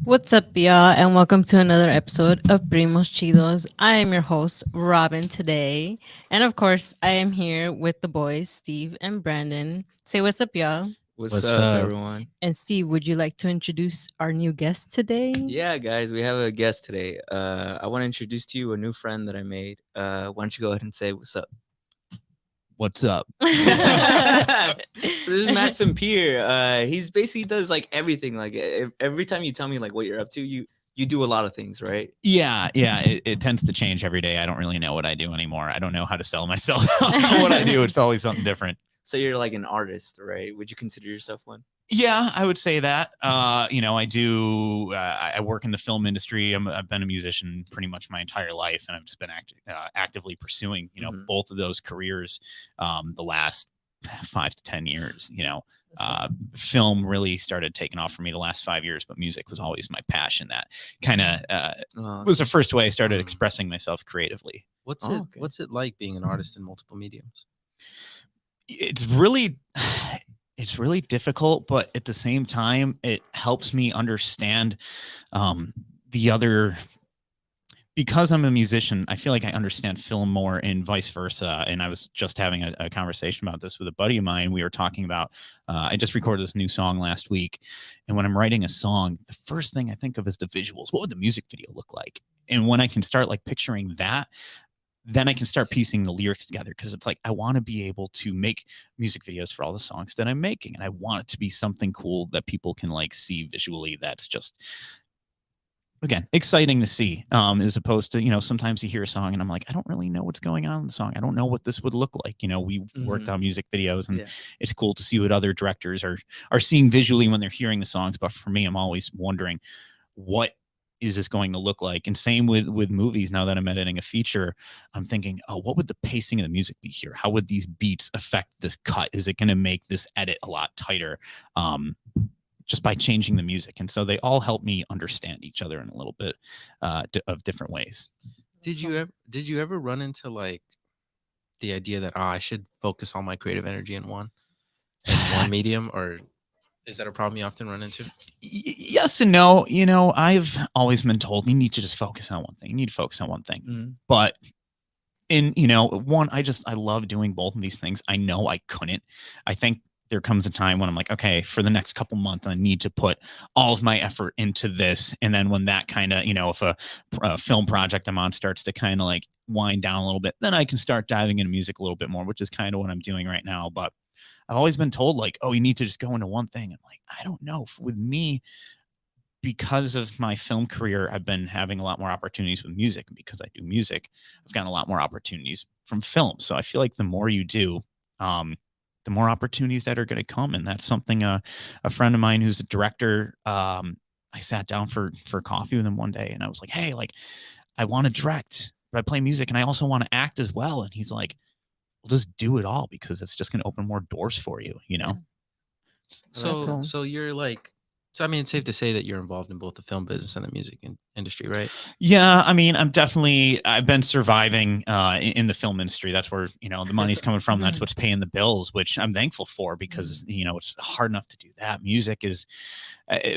What's up, y'all, and welcome to another episode of Primos Chidos. I am your host, Robin, today. And of course, I am here with the boys, Steve and Brandon. Say what's up, y'all. What's What's up, up? everyone? And Steve, would you like to introduce our new guest today? Yeah, guys, we have a guest today. I want to introduce to you a new friend that I made. Why don't you go ahead and say what's up? What's up? So this is Matt Sampere. He's basically does like everything. Like every time you tell me like what you're up to, you do a lot of things, right? Yeah. It tends to change every day. I don't really know what I do anymore. I don't know how to sell myself. What I do, it's always something different. So you're like an artist, right? Would you consider yourself one? Yeah, I would say that. I do. I work in the film industry. I've been a musician pretty much my entire life, and I've just been actively pursuing, Mhm. both of those careers the last 5 to 10 years. Film really started taking off for me the last 5 years, but music was always my passion. That kind of was the first way I started expressing myself creatively. What's it like being an artist in multiple mediums? It's really it's really difficult, but at the same time it helps me understand the other, because I'm a musician. I feel like I understand film more and vice versa. And I was just having a conversation about this with a buddy of mine. We were talking about I just recorded this new song last week, and when I'm writing a song, the first thing I think of is the visuals. What would the music video look like? And when I can start like picturing that, then I can start piecing the lyrics together, because it's like I want to be able to make music videos for all the songs that I'm making, and I want it to be something cool that people can like see visually. That's just, again, exciting to see, as opposed to, sometimes you hear a song and I'm like, I don't really know what's going on in the song. I don't know what this would look like. We've worked on music videos, and it's cool to see what other directors are seeing visually when they're hearing the songs. But for me, I'm always wondering, what is this going to look like? And same with movies. Now that I'm editing a feature, I'm thinking, oh, what would the pacing of the music be here? How would these beats affect this cut? Is it going to make this edit a lot tighter? Just by changing the music. And so they all help me understand each other in a little bit of different ways. Did you ever run into like the idea that I should focus all my creative energy in one medium, or is that a problem you often run into? Yes and no. I've always been told you need to just focus on one thing. You need to focus on one thing. But I love doing both of these things. I know I couldn't. I think there comes a time when I'm like, okay, for the next couple months, I need to put all of my effort into this. And then when that kind of, if a film project I'm on starts to kind of like wind down a little bit, then I can start diving into music a little bit more, which is kind of what I'm doing right now. But I've always been told like, oh, you need to just go into one thing. I'm like, I don't know. With me, because of my film career, I've been having a lot more opportunities with music. And because I do music, I've gotten a lot more opportunities from film. So I feel like the more you do, the more opportunities that are going to come. And that's something a friend of mine who's a director, I sat down for coffee with him one day, and I was like, hey, like, I want to direct, but I play music and I also want to act as well. And he's like, well, just do it all, because it's just going to open more doors for you, So you're like, so I mean, it's safe to say that you're involved in both the film business and the music industry, right? Yeah, I mean, I've been surviving in the film industry. That's where, the money's coming from. That's what's paying the bills, which I'm thankful for, because, it's hard enough to do that.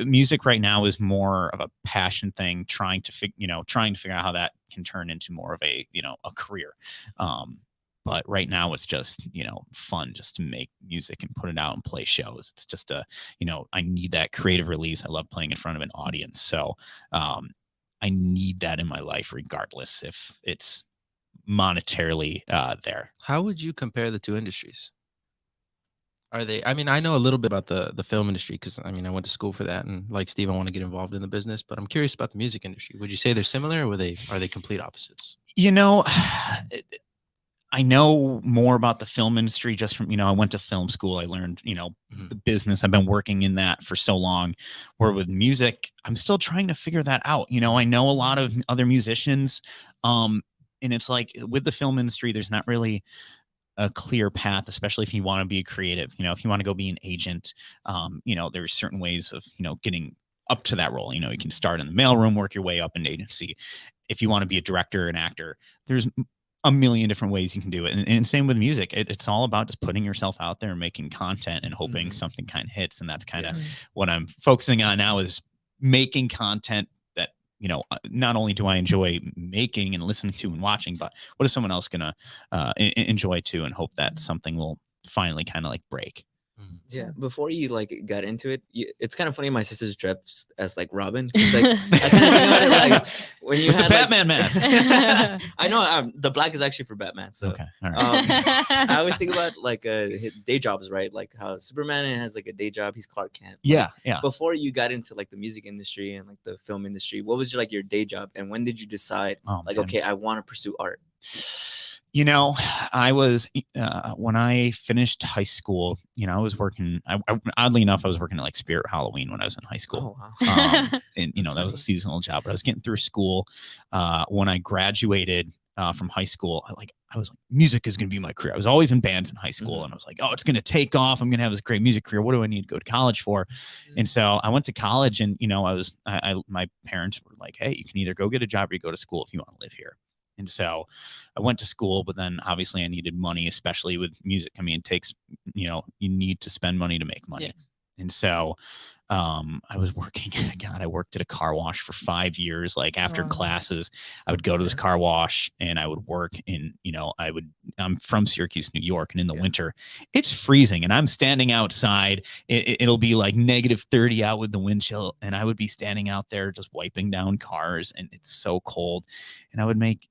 Music right now is more of a passion thing, trying to figure out how that can turn into more of a career. But right now it's just, fun just to make music and put it out and play shows. It's just I need that creative release. I love playing in front of an audience. So I need that in my life, regardless if it's monetarily there. How would you compare the two industries? I mean, I know a little bit about the film industry, because I mean, I went to school for that, and like Steve, I want to get involved in the business, but I'm curious about the music industry. Would you say they're similar, or are they complete opposites? I know more about the film industry just from, I went to film school. I learned, the business. I've been working in that for so long. Where with music, I'm still trying to figure that out. I know a lot of other musicians, and it's like with the film industry, there's not really a clear path, especially if you want to be creative. If you want to go be an agent, there's certain ways of, getting up to that role. You can start in the mailroom, work your way up in agency. If you want to be a director, an actor, there's a million different ways you can do it. And same with music. It's all about just putting yourself out there and making content and hoping something kind of hits. And that's kind of what I'm focusing on now, is making content that, not only do I enjoy making and listening to and watching, but what is someone else gonna enjoy too, and hope that something will finally kind of like break. Yeah, before you like got into it, it's kind of funny. My sister's dressed as like Robin. It's like I kind of think about it like when you It's had the Batman mask. I know the black is actually for Batman. So Okay, all right. I always think about like his day jobs, right? Like how Superman has like a day job. He's Clark Kent. Yeah, Like, yeah. Before you got into like the music industry and like the film industry, what was your day job, and when did you decide Man. okay, I want to pursue art? I was when I finished high school, I was working. Oddly enough, I was working at like Spirit Halloween when I was in high school. Oh, wow. And that was a seasonal job. But I was getting through school. When I graduated from high school, I was like, music is going to be my career. I was always in bands in high school, and I was like, oh, it's going to take off. I'm going to have this great music career. What do I need to go to college for? And so I went to college, and my parents were like, hey, you can either go get a job or you go to school if you want to live here. And so I went to school, but then obviously I needed money, especially with music. I mean, it takes, you need to spend money to make money. Yeah. And so I was working, I worked at a car wash for 5 years. Like after classes, I would go to this car wash and I would work in, I'm from Syracuse, New York. And in the winter, it's freezing and I'm standing outside. It'll be like -30 out with the wind chill. And I would be standing out there just wiping down cars, and it's so cold. And I would make,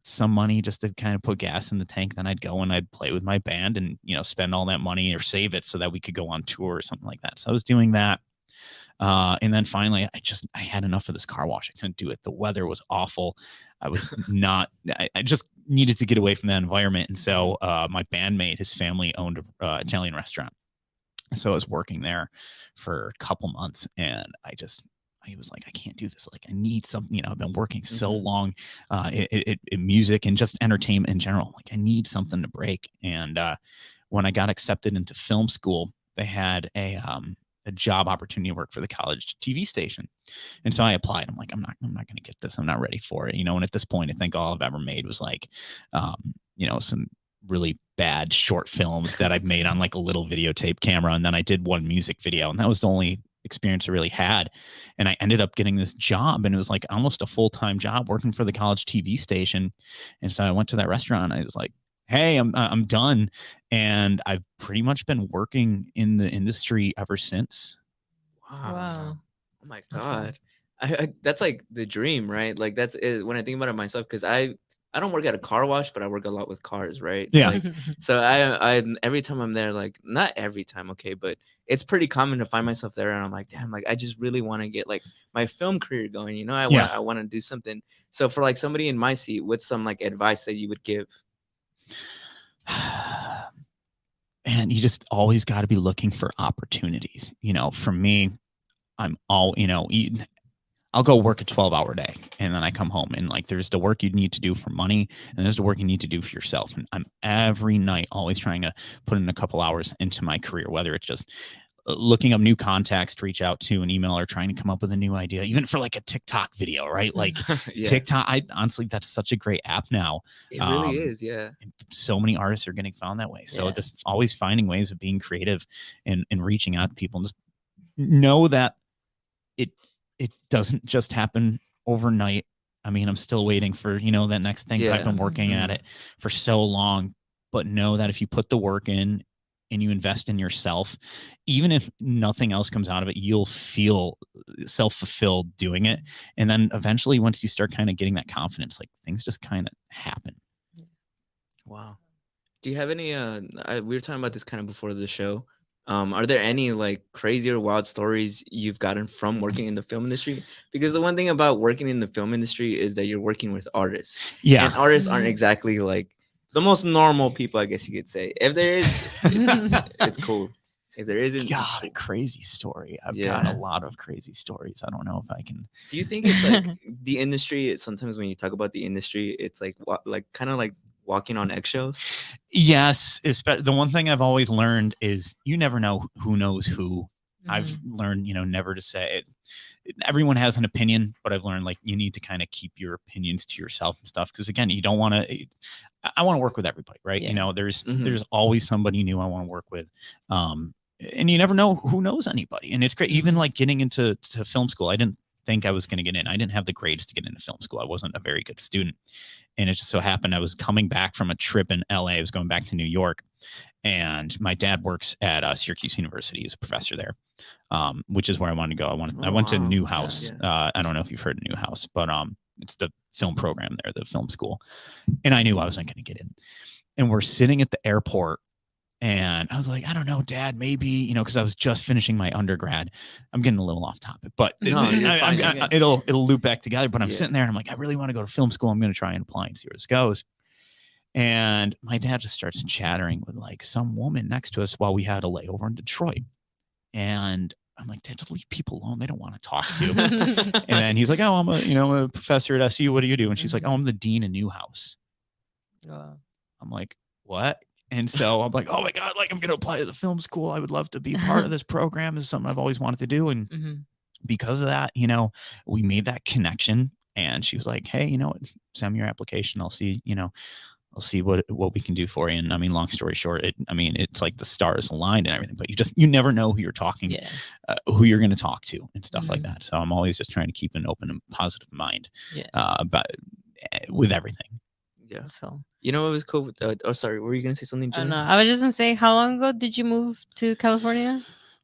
some money just to kind of put gas in the tank. Then I'd go and I'd play with my band and, spend all that money or save it so that we could go on tour or something like that. So I was doing that. And then finally I had enough of this car wash. I couldn't do it. The weather was awful. I was not, I just needed to get away from that environment. And so my bandmate, his family owned an Italian restaurant. So I was working there for a couple months, and I was like, I can't do this. Like, I need something. I've been working so long in music and just entertainment in general. Like, I need something to break. And when I got accepted into film school, they had a job opportunity to work for the college TV station. And so I applied. I'm like, I'm not going to get this. I'm not ready for it. And at this point, I think all I've ever made was like, some really bad short films that I've made on like a little videotape camera. And then I did one music video, and that was the only experience I really had. And I ended up getting this job, and it was like almost a full-time job working for the college TV station. And so I went to that restaurant, and I was like, hey, I'm done. And I've pretty much been working in the industry ever since. Wow. Oh my God. That's like the dream, right? Like that's it, when I think about it myself, because I don't work at a car wash, but I work a lot with cars, right? Yeah. Like, so I every time I'm there, like not every time, okay, but it's pretty common to find myself there, and I'm like, damn, like I just really want to get like my film career going. I want to do something. So for like somebody in my seat, what's some like advice that you would give? And you just always got to be looking for opportunities. For me, I'm all, I'll go work a 12-hour day, and then I come home, and like there's the work you need to do for money, and there's the work you need to do for yourself. And I'm every night always trying to put in a couple hours into my career, whether it's just looking up new contacts to reach out to an email, or trying to come up with a new idea, even for like a TikTok video, right? Like TikTok, honestly, that's such a great app now. It really is. Yeah. So many artists are getting found that way. So just always finding ways of being creative and reaching out to people, and just know that it doesn't just happen overnight. I mean, I'm still waiting for, that next thing. I've been working at it for so long, but know that if you put the work in and you invest in yourself, even if nothing else comes out of it, you'll feel self-fulfilled doing it. And then eventually, once you start kind of getting that confidence, like things just kind of happen. Wow. Do you have any, we were talking about this kind of before the show. Are there any like crazy or wild stories you've gotten from working in the film industry? Because the one thing about working in the film industry is that you're working with artists. Yeah. And artists aren't exactly like the most normal people, I guess you could say. If there is, it's cool. If there isn't, God, a crazy story. I've got a lot of crazy stories. I don't know if I can. Do you think it's like the industry? Sometimes when you talk about the industry, it's like kind of like walking on eggshells? Yes. The one thing I've always learned is you never know who knows who. I've learned, never to say it. Everyone has an opinion, but I've learned like you need to kind of keep your opinions to yourself and stuff. Because again, you don't want to. I want to work with everybody, right? Yeah. There's always somebody new I want to work with. and you never know who knows anybody. And it's great. Even like getting into film school, I didn't think I was going to get in. I didn't have the grades to get into film school. I wasn't a very good student. And it just so happened I was coming back from a trip in LA. I was going back to New York. And my dad works at Syracuse University. He's a professor there, which is where I wanted to go. I went to Newhouse. Yeah. I don't know if you've heard of Newhouse, but it's the film program there, the film school. And I knew I wasn't going to get in. And we're sitting at the airport. And I was like, I don't know, Dad, maybe, because I was just finishing my undergrad. I'm getting a little off topic, but No, you're fine, you're good. it'll loop back together. But I'm sitting there and I'm like, I really want to go to film school. I'm going to try and apply and see where this goes. And my dad just starts chattering with like some woman next to us while we had a layover in Detroit. And I'm like, Dad, just leave people alone. They don't want to talk to you. And then he's like, oh, I'm a professor at SU. What do you do? And she's like, oh, I'm the dean of Newhouse. I'm like, what? And so I'm like, oh my God, like I'm going to apply to the film school. I would love to be part of this program. This is something I've always wanted to do. And because of that, we made that connection. And she was like, hey, send me your application. I'll see, I'll see what we can do for you. And I mean, long story short, it's like the stars aligned and everything, but you never know who you're talking, who you're going to talk to and stuff like that. So I'm always just trying to keep an open and positive mind with everything. Yeah. So what was cool with, sorry, were you going to say something, Julie? no, I was just going to say, how long ago did you move to California?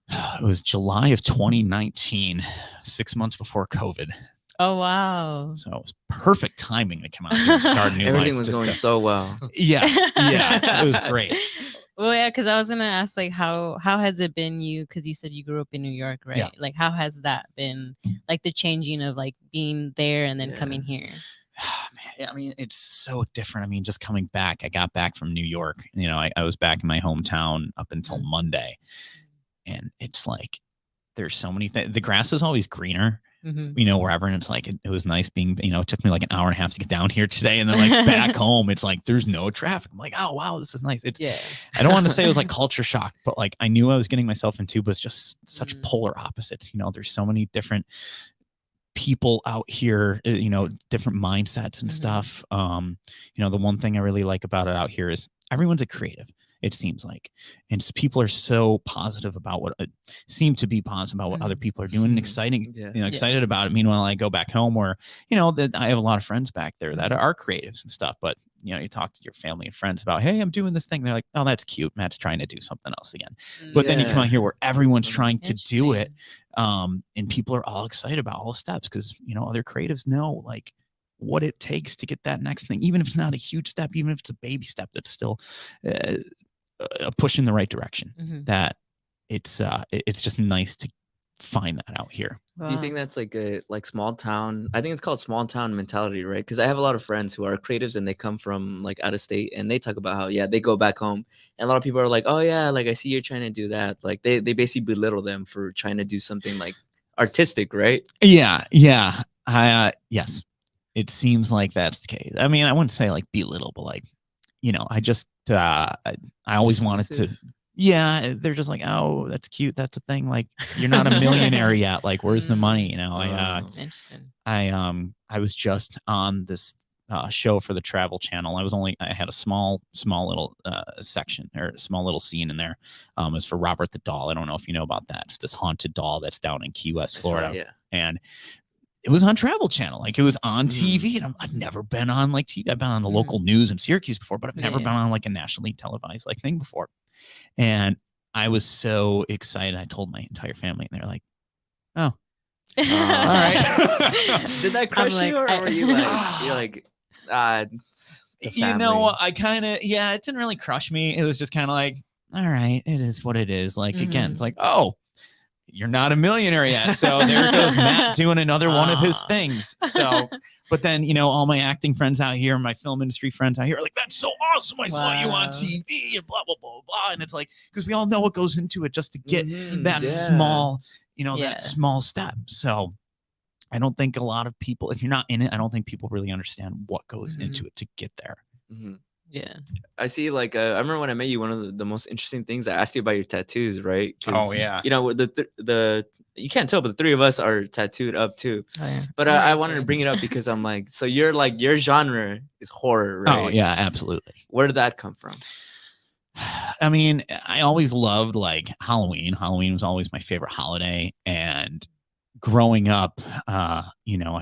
It was July of 2019, 6 months before COVID. Oh, wow. So it was perfect timing to come out here and start a new Everything life. was going so well. Yeah, it was great. Well, yeah, because I was gonna ask, like, how has it been because you said you grew up in New York, right? Yeah. Like, how has that been, like, the changing of like being there and then coming here? Man, I mean, it's so different. I mean, just coming back, I got back from New York. I was back in my hometown up until Monday, and it's like there's so many things. The grass is always greener. Wherever. And it's like, it was nice being, it took me like an hour and a half to get down here today. And then like back home, it's like, there's no traffic. I'm like, oh, wow, this is nice. I don't want to say it was like culture shock, but like, I knew I was getting myself into, but it's just such polar opposites. There's so many different people out here, different mindsets and stuff. The one thing I really like about it out here is everyone's a creative. It seems like, and people are so positive about what other people are doing and excited about it. Meanwhile, I go back home where, that I have a lot of friends back there that are creatives and stuff, but you talk to your family and friends about, hey, I'm doing this thing. They're like, oh, that's cute. Matt's trying to do something else again. But then you come out here where everyone's trying to do it. And people are all excited about all the steps because, other creatives know like what it takes to get that next thing, even if it's not a huge step, even if it's a baby step, that's still a push in the right direction. That it's just nice to find that out here. Do you think that's like a small town? I think it's called small town mentality, right? Because I have a lot of friends who are creatives and they come from like out of state and they talk about how they go back home and a lot of people are like, oh yeah, like I see you're trying to do that. Like they basically belittle them for trying to do something like artistic, right? Yeah. Yes, it seems like that's the case. I mean, I wouldn't say like belittle, but like, I just I always wanted to. Yeah, they're just like, oh, that's cute. That's a thing. Like, you're not a millionaire yet. Like, where's the money? Interesting. I was just on this show for the Travel Channel. I had a small little section or a small little scene in there. It was for Robert the Doll. I don't know if you know about that. It's this haunted doll that's down in Key West, Florida. Right, yeah. And it was on Travel Channel. Like, it was on TV. And I've never been on like TV. I've been on the local news in Syracuse before, but I've never been on like a nationally televised like thing before. And I was so excited. I told my entire family, and they're like, "Oh, all right." Did that crush you, or were you like, you're like, I kind of, it didn't really crush me. It was just kind of like, all right, it is what it is. Like, again, it's like, oh, you're not a millionaire yet. So there goes Matt doing another one of his things. So, but then, all my acting friends out here, my film industry friends out here are like, that's so awesome. I saw you on TV and blah, blah, blah, blah. And it's like, because we all know what goes into it just to get that small, that small step. So I don't think a lot of people, if you're not in it, I don't think people really understand what goes into it to get there. Yeah. I see, like, I remember when I met you, one of the most interesting things I asked you about your tattoos, right? Oh, yeah. The you can't tell, but the three of us are tattooed up too. Oh, yeah. But I wanted to bring it up because I'm like, so you're like, your genre is horror, right? Oh, yeah, absolutely. Where did that come from? I mean, I always loved like Halloween. Halloween was always my favorite holiday. And growing up, I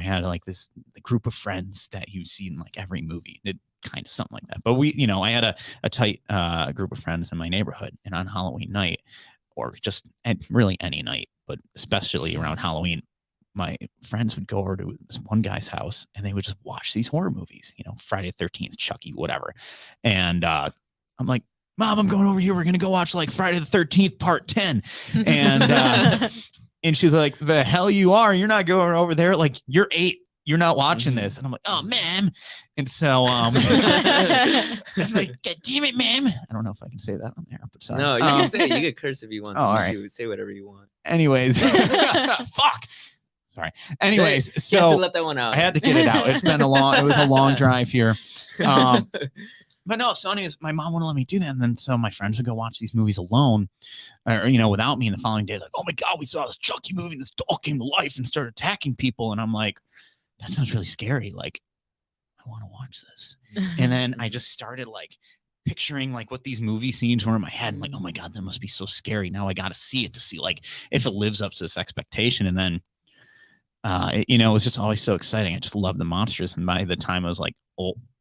had like this group of friends that you've seen like every movie. It kind of something like that. But I had a tight group of friends in my neighborhood, and on Halloween night, or just really any night, but especially around Halloween, my friends would go over to this one guy's house and they would just watch these horror movies, Friday the 13th, Chucky, whatever. And I'm like, Mom, I'm going over here. We're going to go watch like Friday the 13th part 10. And and she's like, the hell you are. You're not going over there. Like, you're 8. You're not watching this. And I'm like, oh, ma'am. And so I'm like, God damn it, ma'am. I don't know if I can say that on there, but sorry. No, you can say it. You can curse if you want to. all You right. can say whatever you want. Anyways. Fuck. Sorry. Anyways, You have to so let that one out. I had to get it out. It was a long drive here. But no, so anyways, my mom wouldn't let me do that. And then so my friends would go watch these movies alone, or without me. And the following day, like, oh my God, we saw this Chucky movie and this doll came to life and started attacking people. And I'm like, that sounds really scary. Like, I want to watch this. And then I just started like picturing like what these movie scenes were in my head. And like, oh my God, that must be so scary. Now I got to see it to see like if it lives up to this expectation. And then, it was just always so exciting. I just loved the monsters. And by the time I was like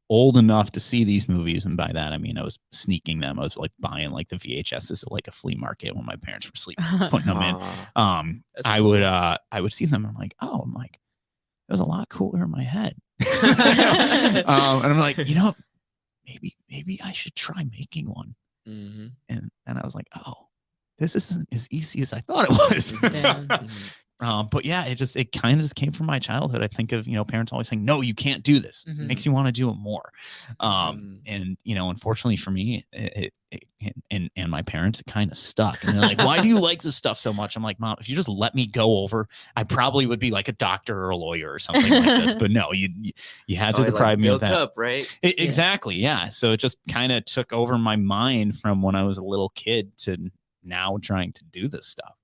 old enough to see these movies, and by that I mean I was sneaking them. I was like buying like the VHSs at like a flea market when my parents were sleeping, putting them in. I would see them and I'm like, it was a lot cooler in my head. And I'm like, maybe I should try making one. Mm-hmm. And I was like, oh, this isn't as easy as I thought it was. But yeah, it kind of just came from my childhood. I think of, parents always saying, no, you can't do this. It makes you want to do it more. And, unfortunately for me, and my parents, it kind of stuck. And they're like, why do you like this stuff so much? I'm like, Mom, if you just let me go over, I probably would be like a doctor or a lawyer or something like this. But no, you had to deprive me of that. Up, right? Exactly. Yeah. So it just kind of took over my mind from when I was a little kid to now trying to do this stuff.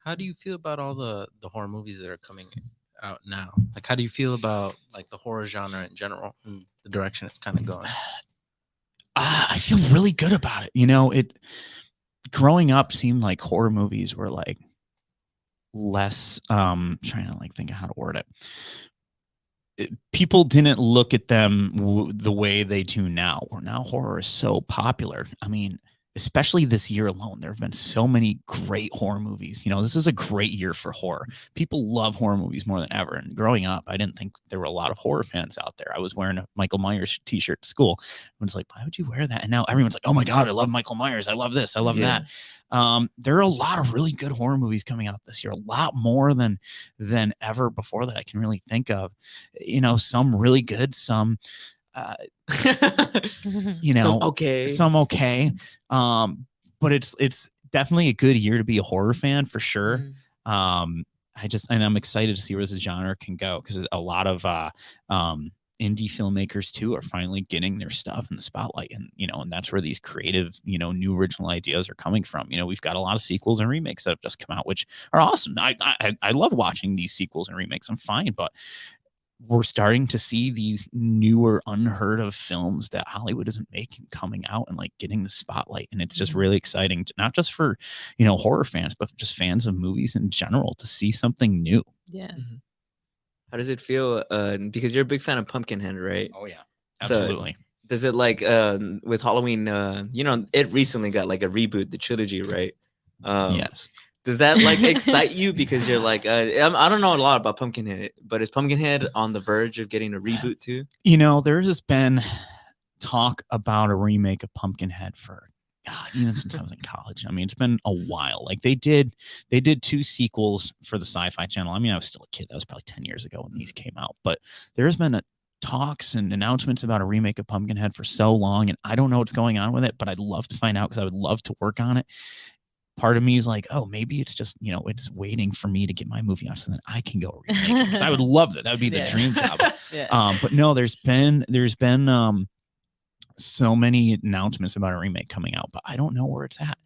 How do you feel about all the horror movies that are coming out now? Like, how do you feel about like the horror genre in general and the direction it's kind of going? I feel really good about it. Growing up seemed like horror movies were like less, trying to like think of how to word it. People didn't look at them the way they do now. Where now horror is so popular. I mean, especially this year alone, there have been so many great horror movies. This is a great year for horror. People love horror movies more than ever. And growing up, I didn't think there were a lot of horror fans out there. I was wearing a Michael Myers t-shirt to school. Everyone's like, why would you wear that? And now everyone's like, oh my God, I love Michael Myers. I love this. I love that. There are a lot of really good horror movies coming out this year, a lot more than ever before that I can really think of. Some really good, some some okay. But it's definitely a good year to be a horror fan for sure. I'm excited to see where this genre can go, because a lot of indie filmmakers too are finally getting their stuff in the spotlight, and and that's where these creative new original ideas are coming from. We've got a lot of sequels and remakes that have just come out, which are awesome. I love watching these sequels and remakes. I'm fine, but we're starting to see these newer, unheard of films that Hollywood isn't making coming out and like getting the spotlight. And it's just really exciting, not just for, horror fans, but just fans of movies in general, to see something new. Yeah. How does it feel? Because you're a big fan of Pumpkinhead, right? Oh yeah, absolutely. So does it like with Halloween? It recently got like a reboot, the trilogy, right? Yes. Does that like excite you? Because you're like, I don't know a lot about Pumpkinhead, but is Pumpkinhead on the verge of getting a reboot too? There has been talk about a remake of Pumpkinhead for even since I was in college. I mean, it's been a while. Like they did 2 sequels for the Sci-Fi Channel. I mean, I was still a kid. That was probably 10 years ago when these came out. But there's been talks and announcements about a remake of Pumpkinhead for so long, and I don't know what's going on with it, but I'd love to find out, because I would love to work on it. Part of me is like, oh, maybe it's just, it's waiting for me to get my movie out so that I can go remake it, because I would love that. That would be the dream job. But no, there's been so many announcements about a remake coming out, but I don't know where it's at.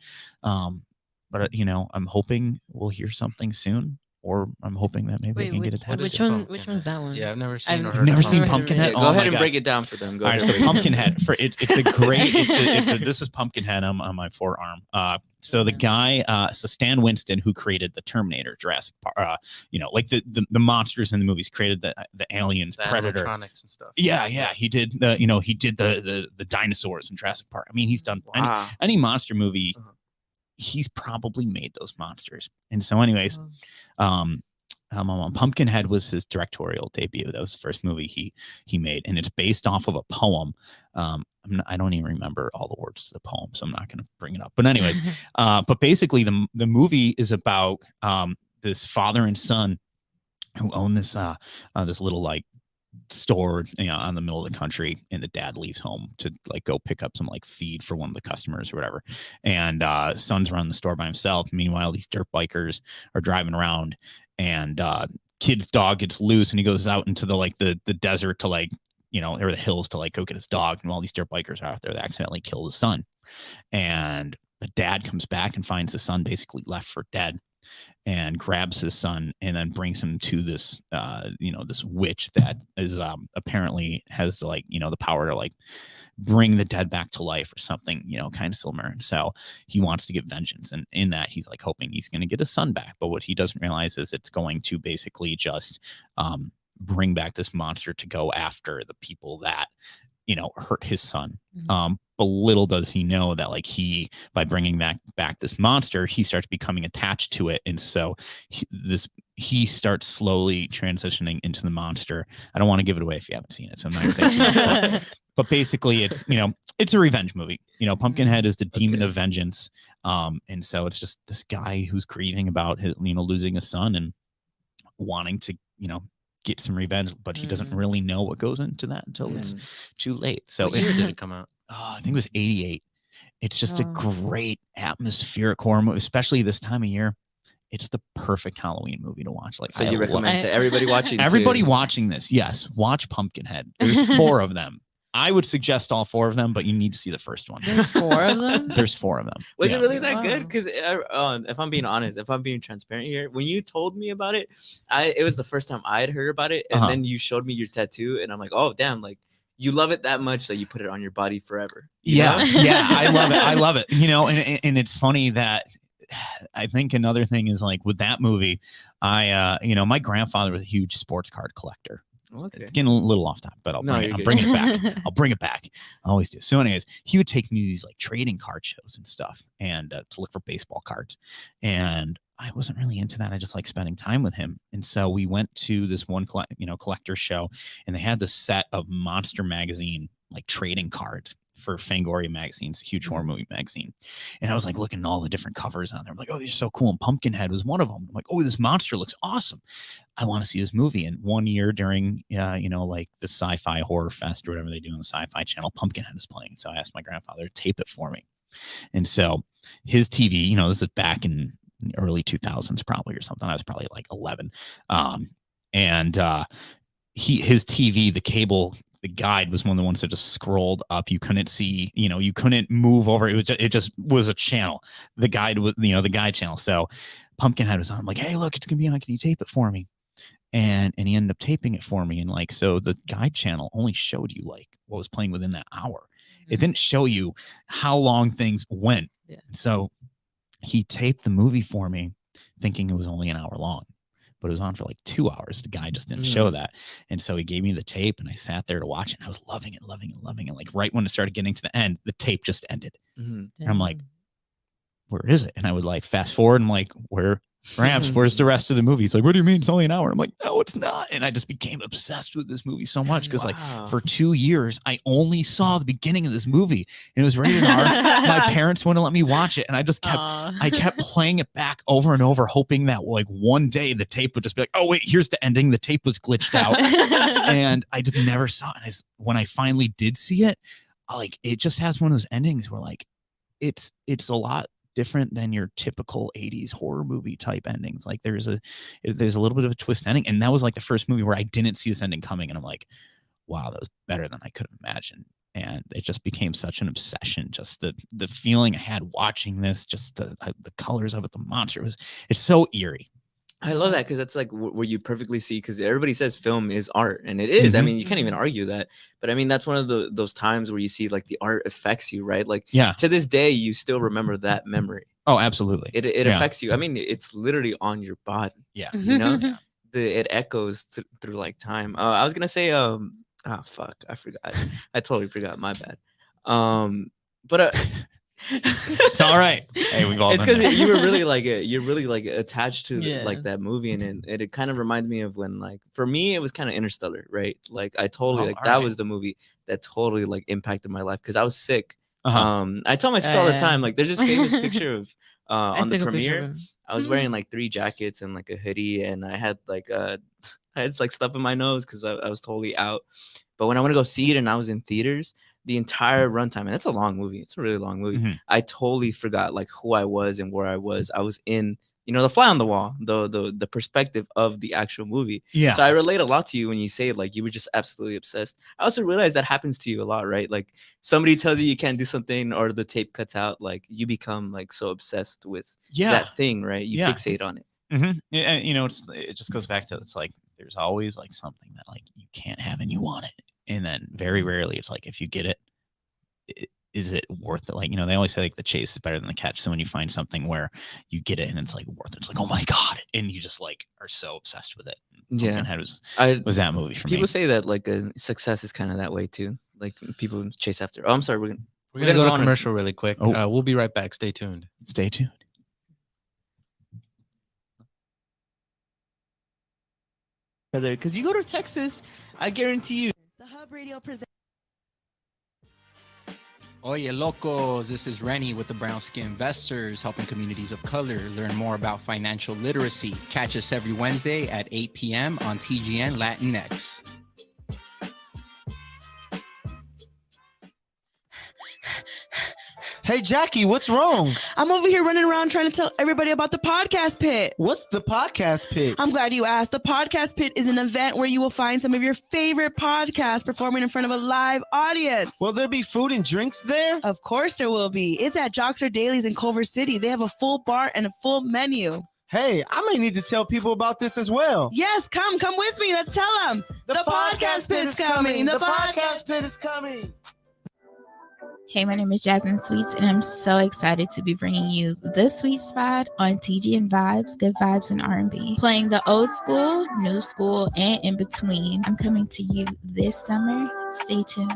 But I'm hoping we'll hear something soon, or I'm hoping that maybe I Wait, can get which, attached. which to it. one? Which one's that one? Yeah, I've never seen or I've heard never of seen Pumpkinhead. Pumpkinhead? Yeah, go Oh ahead my and God. break it down for them. Go All right, ahead. so and break it down. Pumpkinhead for it's a great this is Pumpkinhead on my forearm. So the guy, so Stan Winston, who created the Terminator, Jurassic Park, like the monsters in the movies, created the aliens, The Predator. animatronics and stuff. Yeah, he did the dinosaurs in Jurassic Park. I mean, he's done Wow. any monster movie. Uh-huh. He's probably made those monsters. And so, anyways, Oh. Pumpkinhead was his directorial debut. That was the first movie he made, and it's based off of a poem. I don't even remember all the words to the poem, so I'm not going to bring it up. But anyways, but basically, the movie is about this father and son who own this this little like store, on the middle of the country, and the dad leaves home to like go pick up some like feed for one of the customers or whatever, and son's running the store by himself. Meanwhile, these dirt bikers are driving around, and kid's dog gets loose, and he goes out into the desert to like, or the hills to like go get his dog, and while these dirt bikers are out there, they accidentally kill his son, and the dad comes back and finds his son basically left for dead, and grabs his son and then brings him to this this witch that is apparently has like the power to like bring the dead back to life or something, kind of similar. And so he wants to get vengeance, and in that he's like hoping he's going to get his son back, but what he doesn't realize is it's going to basically just bring back this monster to go after the people that hurt his son. But little does he know that like by bringing back this monster, he starts becoming attached to it, and so he starts slowly transitioning into the monster. I don't want to give it away if you haven't seen it, so I'm not going to say too much, but basically it's it's a revenge movie. Pumpkinhead is the demon of vengeance, and so it's just this guy who's grieving about his losing his son and wanting to get some revenge, but he doesn't really know what goes into that until it's too late. So What year did it come out? I think it was 88. It's just a great atmospheric horror movie, especially this time of year. It's the perfect Halloween movie to watch. Like, So you recommend to everybody watching? Everybody watching this, yes, watch Pumpkinhead. There's 4 of them. I would suggest all 4 of them, but you need to see the first one. There's 4 of them? There's 4 of them. Was it really that good? Wow. Because if I'm being honest, if I'm being transparent here, when you told me about it, it was the first time I had heard about it, and then you showed me your tattoo, and I'm like, oh damn, like you love it that much that you put it on your body forever. Yeah, I love it. I love it. And it's funny that I think another thing is like with that movie, my grandfather was a huge sports card collector. Okay. It's getting a little off topic, but I'll bring it back. I'll bring it back. I always do. So anyways, he would take me to these like trading card shows and stuff, and to look for baseball cards. And I wasn't really into that. I just like spending time with him. And so we went to this one collector show, and they had this set of Monster magazine like trading cards for Fangoria magazines, a huge horror movie magazine. And I was like looking at all the different covers on there. I'm like, oh, these are so cool. And Pumpkinhead was one of them. I'm like, oh, this monster looks awesome. I want to see this movie. And one year during, like the Sci-Fi Horror Fest or whatever they do on the Sci-Fi Channel, Pumpkinhead was playing. So I asked my grandfather to tape it for me. And so his TV, this is back in the early 2000s probably or something. I was probably like 11. His TV, the cable, the guide was one of the ones that just scrolled up. You couldn't see, you couldn't move over. It just was a channel. The guide was, the guide channel. So Pumpkinhead was on. I'm like, hey, look, it's gonna be on. Can you tape it for me? And he ended up taping it for me. And like, so the guide channel only showed you like what was playing within that hour. It didn't show you how long things went. Yeah. So he taped the movie for me, thinking it was only an hour long. But it was on for like 2 hours. The guy just didn't show that. And so he gave me the tape, and I sat there to watch it. And I was loving it. Like right when it started getting to the end, the tape just ended. And I'm like, where is it? And I would like fast forward and like, where's the rest of the movie? He's like, what do you mean? It's only an hour. I'm like, no, it's not. And I just became obsessed with this movie so much because like for 2 years, I only saw the beginning of this movie, and it was rated R. My parents wouldn't let me watch it. And I just kept playing it back over and over, hoping that like one day the tape would just be like, oh wait, here's the ending. The tape was glitched out. And I just never saw it. When I finally did see it, like it just has one of those endings where like it's a lot different than your typical 80s horror movie type endings. Like there's a little bit of a twist ending, and that was like the first movie where I didn't see this ending coming, and I'm like, wow, that was better than I could have imagined. And it just became such an obsession. Just the feeling I had watching this, just the colors of it, the monster it's so eerie. I love that because that's like where you perfectly see, because everybody says film is art, and it is. I Mhm. mean, you can't even Mhm. argue that. But I mean, that's one of those times where you see like the art affects you, right? Like Yeah. to this day, you still remember that memory. Oh, absolutely. It Yeah. affects you. I mean, it's literally on your body. Yeah. You know, Yeah. it echoes through like time. I was gonna say, oh fuck, I forgot. I totally forgot. My bad. But It's all right. Hey, we've all it's been because there. you were really like you're really like attached to Yeah. like that movie, and it kind of reminds me of when, like, for me it was kind of Interstellar, right? Like I totally Oh, like all that right. was the movie that totally like impacted my life because I was sick. Uh-huh. I tell my sister all the Yeah. time, like there's this famous picture of I on the took a picture of premiere. him. I was wearing like 3 jackets and like a hoodie, and I had like I had like stuff in my nose because I was totally out. But when I went to go see it and I was in theaters, the entire runtime, and it's a long movie. It's a really long movie. Mhm. I totally forgot like who I was and where I was. I was in, the fly on the wall, the perspective of the actual movie. Yeah. So I relate a lot to you when you say like you were just absolutely obsessed. I also realize that happens to you a lot, right? Like somebody tells you can't do something or the tape cuts out, like you become like so obsessed with Yeah. that thing, right? You Yeah. fixate on it. Yeah, and, it just goes back to, it's like there's always like something that like you can't have and you want it, and then very rarely it's like if you get it, is it worth it? Like, they always say like the chase is better than the catch. So when you find something where you get it and it's like worth it, it's like, oh my god, and you just like are so obsessed with it. Yeah. Pumpkinhead I was that movie for me. People say that like success is kind of that way too. Like people chase after. Oh, I'm sorry. We're gonna go to on commercial really quick. Oh. We'll be right back. Stay tuned. Stay tuned. Because you go to Texas, I guarantee you. The Hub Radio presents. Oye, locos, this is Rennie with the Brown Skin Investors, helping communities of color learn more about financial literacy. Catch us every Wednesday at 8 p.m. on TGN Latinx. Hey, Jackie, what's wrong? I'm over here running around trying to tell everybody about the Podcast Pit. What's the Podcast Pit? I'm glad you asked. The Podcast Pit is an event where you will find some of your favorite podcasts performing in front of a live audience. Will there be food and drinks there? Of course there will be. It's at Joxer Dailies in Culver City. They have a full bar and a full menu. Hey, I might need to tell people about this as well. Yes, come with me. Let's tell them. The Podcast Pit is coming. The Podcast Pit is coming. Hey, my name is Jasmine Sweets, and I'm so excited to be bringing you The Sweet Spot on TGN Vibes, Good Vibes, and R&B. Playing the old school, new school, and in between. I'm coming to you this summer. Stay tuned.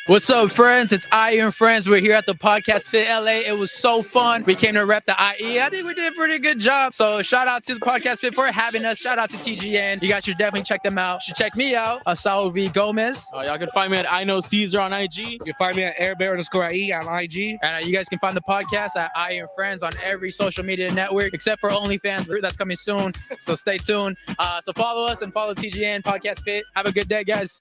What's up, friends? It's IE and Friends. We're here at the Podcast Pit LA. It was so fun. We came to rep the IE. I think we did a pretty good job. So shout out to the Podcast Pit for having us. Shout out to TGN. You guys should definitely check them out. You should check me out, Saul V. Gomez. Y'all can find me at I Know Caesar on IG. You can find me at airbear_IE on IG. And you guys can find the podcast at IE and Friends on every social media network, except for OnlyFans. That's coming soon. So stay tuned. So follow us and follow TGN Podcast Pit. Have a good day, guys.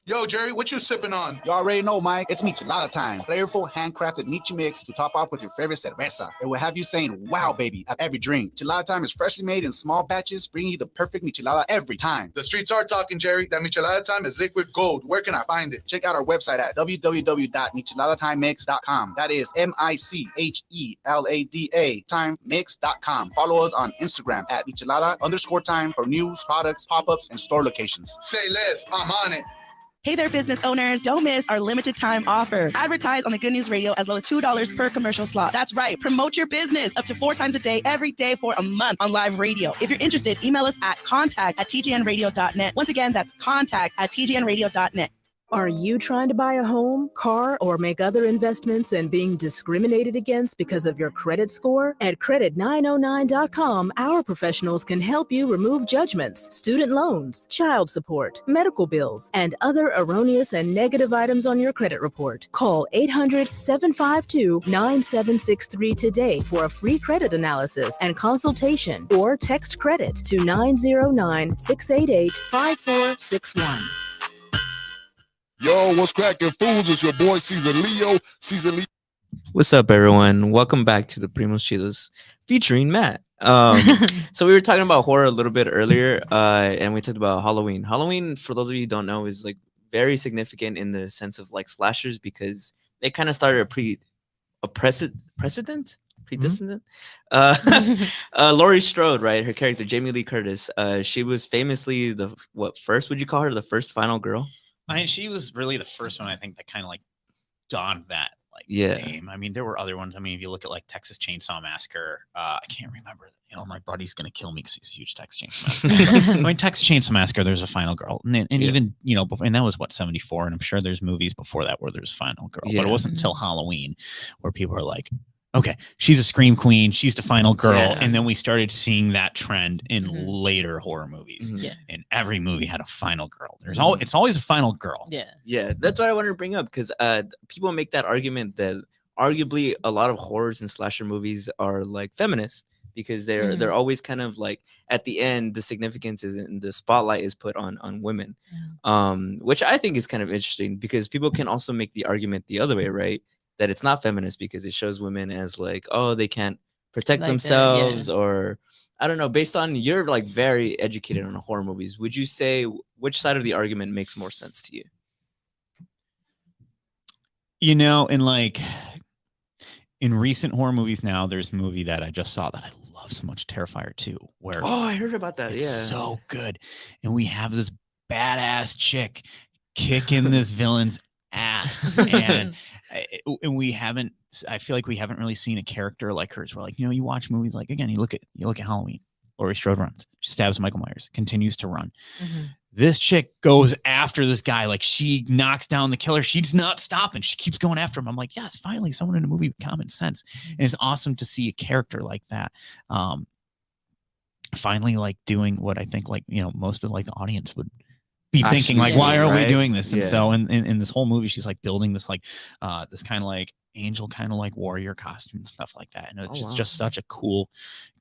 Yo, Jerry, what you sipping on? You already know, Mike. It's Michelada time. Flavorful, handcrafted Michi mix to top off with your favorite cerveza. It will have you saying, wow, baby, at every drink. Michelada time is freshly made in small batches, bringing you the perfect Michelada every time. The streets are talking, Jerry. That Michelada time is liquid gold. Where can I find it? Check out our website at www.micheladatimemix.com. That is MICHELADA timemix.com. Follow us on Instagram at Michelada_time for news, products, pop-ups, and store locations. Say less. I'm on it. Hey there, business owners. Don't miss our limited time offer. Advertise on the Good News Radio as low as $2 per commercial slot. That's right. Promote your business up to 4 times a day, every day for a month on live radio. If you're interested, email us at contact@tgnradio.net. Once again, that's contact@tgnradio.net. Are you trying to buy a home, car, or make other investments and being discriminated against because of your credit score? At credit909.com, our professionals can help you remove judgments, student loans, child support, medical bills, and other erroneous and negative items on your credit report. Call 800-752-9763 today for a free credit analysis and consultation, or text credit to 909-688-5461. Yo, what's cracking, fools? It's your boy Caesar Leo. What's up, everyone? Welcome back to the Primos Chidos featuring Matt. So we were talking about horror a little bit earlier, and we talked about Halloween. Halloween, for those of you who don't know, is like very significant in the sense of like slashers because they kind of started a precedent. predestined. Laurie Strode, right? Her character Jamie Lee Curtis. She was famously the first? Would you call her the first final girl? I mean, she was really the first one I think that kind of like donned that like Yeah. name. I mean, there were other ones. I mean, if you look at like Texas Chainsaw Massacre, I can't remember. You know, my buddy's gonna kill me because he's a huge Texas Chainsaw Massacre. I mean, Texas Chainsaw Massacre, there's a final girl, and even you know, and that was what 74, and I'm sure there's movies before that where there's a final girl, but it wasn't until Halloween where people are like, okay, she's a scream queen, she's the final girl, and then we started seeing that trend in later horror movies. And every movie had a final girl. There's it's always a final girl. Yeah, that's what I wanted to bring up because people make that argument that arguably a lot of horrors and slasher movies are like feminist because they're always kind of like at the end the significance is in the spotlight is put on women, which I think is kind of interesting because people can also make the argument the other way, right? That it's not feminist because it shows women as like, oh, they can't protect Like themselves or I don't know. Based on you're like very educated on horror movies, would you say which side of the argument makes more sense to you? You know, in recent horror movies now, there's a movie that I just saw that I love so much, Terrifier 2, where I heard about that. It's so good. And we have this badass chick kicking this villain's ass. And we haven't, I feel like we haven't really seen a character like hers where like, you know, you watch movies like, again, you look at Halloween, Laurie Strode runs, she stabs Michael Myers, continues to run. This chick goes after this guy, like she knocks down the killer. She's not stopping. She keeps going after him. I'm like, yes, finally someone in a movie with common sense. And it's awesome to see a character like that. Finally, like doing what I think, like, you know, most of like the audience would be thinking, like, why are we doing this? And so in this whole movie, she's like building this like this kind of like angel kind of like warrior costume and stuff like that. And it's just such a cool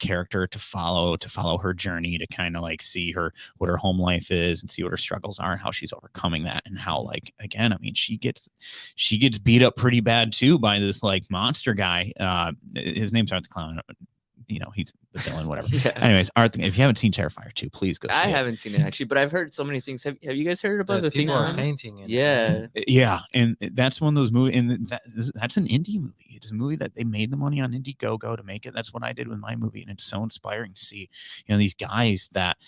character to follow her journey, to kind of like see her what her home life is and see what her struggles are and how she's overcoming that, and how like again, I mean, she gets beat up pretty bad too by this like monster guy. His name's Art the Clown. You know, he's the villain, whatever. Anyways, Art, if you haven't seen Terrifier 2, please go see it. I haven't seen it actually, but I've heard so many things. Have you guys heard about the thing? People are fainting. Yeah, and that's one of those movies, and that's an indie movie. It's a movie that they made the money on Indiegogo to make it. That's what I did with my movie, and it's so inspiring to see, you know, these guys that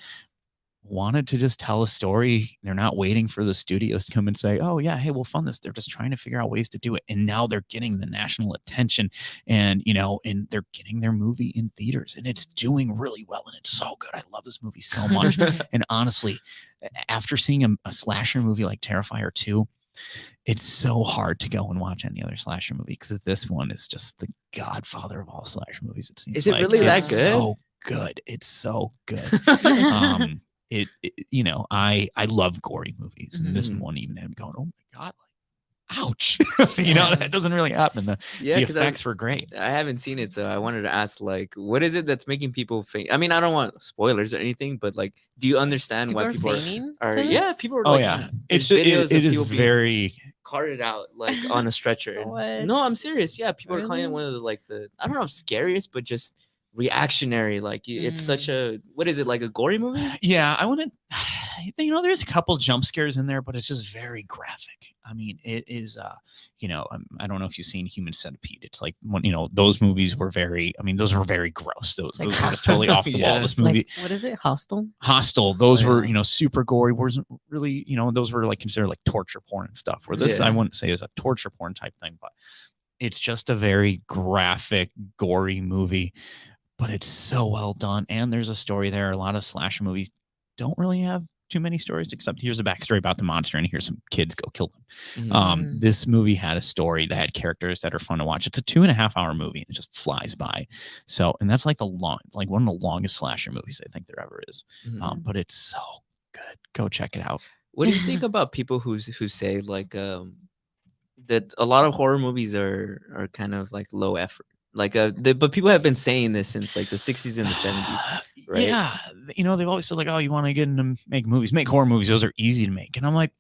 wanted to just tell a story. They're not waiting for the studios to come and say, oh yeah, hey, we'll fund this. They're just trying to figure out ways to do it, and now they're getting the national attention, and you know, and they're getting their movie in theaters, and it's doing really well, and it's so good. I love this movie so much. And honestly, after seeing a slasher movie like Terrifier 2, it's so hard to go and watch any other slasher movie because this one is just the godfather of all slasher movies. It seems. Is it like. Really that good? So good. It's so good. It you know, I love gory movies, and this one even had me going, oh my god, like, ouch. You know, that doesn't really happen. The effects were great. I haven't seen it, so I wanted to ask, like, what is it that's making people faint? I mean, I don't want spoilers or anything, but like, do you understand why people are people are like, it's it is very carted out like on a stretcher. No, I'm serious. Yeah, people are calling it one of the I don't know if scariest, but just reactionary. Like it's such a, what is it, like a gory movie? Yeah, I wouldn't, you know, there's a couple jump scares in there, but it's just very graphic. I mean, it is you know, I don't know if you've seen Human Centipede. It's like, you know, those movies were very, I mean, those were very gross. Those were just totally off the wall. This movie, like, what is it, Hostel? Those were, you know, super gory. Wasn't really, you know, those were like considered like torture porn and stuff, where this I wouldn't say is a torture porn type thing, but it's just a very graphic, gory movie. But it's so well done, and there's a story there. A lot of slasher movies don't really have too many stories, except here's a backstory about the monster, and here's some kids go kill them. This movie had a story that had characters that are fun to watch. It's a 2.5-hour movie, and it just flies by. So, and that's like one of the longest slasher movies I think there ever is. But it's so good. Go check it out. What do you think about people who say like that a lot of horror movies are kind of like low effort? Like but people have been saying this since like the 60s and the 70s, right? Yeah, you know, they've always said like, oh, you want to get into make horror movies, those are easy to make. And I'm like,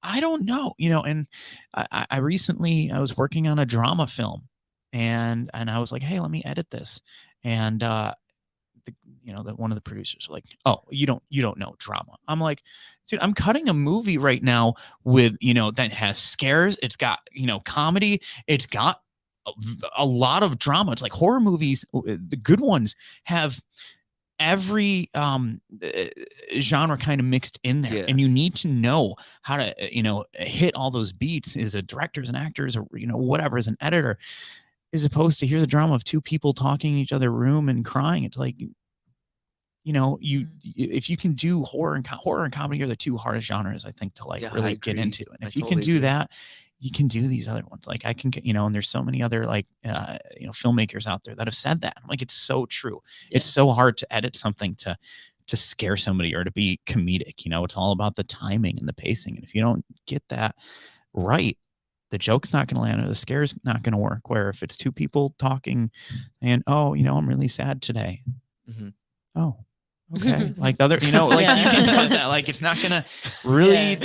I don't know, you know. And I recently, I was working on a drama film, and I was like, hey, let me edit this. And you know, that one of the producers were like, oh, you don't know drama. I'm like, dude, I'm cutting a movie right now with, you know, that has scares, it's got, you know, comedy, it's got a lot of drama. It's like horror movies, the good ones have every genre kind of mixed in there, and you need to know how to hit all those beats as a director, as an actor, as a whatever, as an editor, as opposed to here's a drama of two people talking in each other's room and crying. It's like, if you can do horror and comedy are the two hardest genres, I think, to really get into. And if you can do that, you can do these other ones. Like I can get, and there's so many other filmmakers out there that have said that. I'm like, it's so true. Yeah. It's so hard to edit something to scare somebody or to be comedic. It's all about the timing and the pacing. And if you don't get that right, the joke's not going to land or the scare's not going to work. Where if it's two people talking and, I'm really sad today. Mm-hmm. Oh, okay. Like the other, you can put that, like, it's not going to really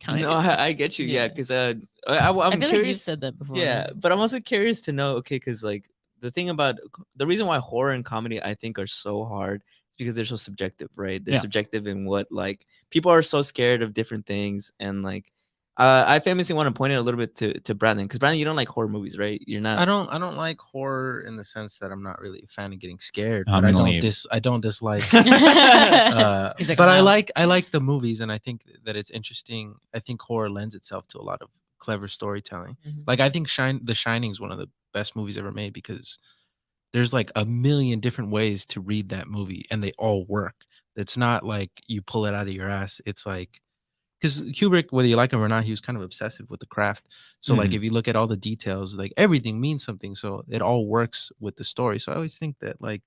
I get you. Yeah. Cause I'm curious. Like you've said that before. Yeah. But I'm also curious to know, okay. Cause like the thing about the reason why horror and comedy, I think, are so hard is because they're so subjective, right? They're subjective in what, like, people are so scared of different things. And like, I famously want to point it a little bit to Brandon, because Brandon, you don't like horror movies, right? You're not. I don't like horror in the sense that I'm not really a fan of getting scared. But I don't dislike. But I like the movies, and I think that it's interesting. I think horror lends itself to a lot of clever storytelling. Mm-hmm. Like I think The Shining is one of the best movies ever made, because there's like a million different ways to read that movie, and they all work. It's not like you pull it out of your ass. It's like, because Kubrick, whether you like him or not, he was kind of obsessive with the craft. So like, if you look at all the details, like everything means something. So it all works with the story. So I always think that, like,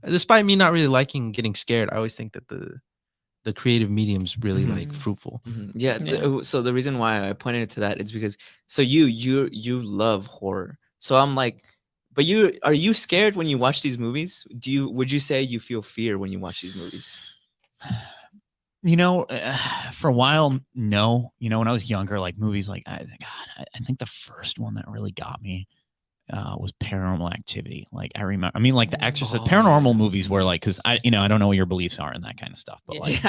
despite me not really liking getting scared, I always think that the creative medium's really like fruitful. Mm-hmm. Yeah. So the reason why I pointed to that is because you love horror. So I'm like, but are you scared when you watch these movies? Would you say you feel fear when you watch these movies? For a while, no. When I was younger, like movies like I think the first one that really got me was Paranormal Activity. Like I remember, like The Exorcist, paranormal movies were like, because I don't know what your beliefs are and that kind of stuff, but like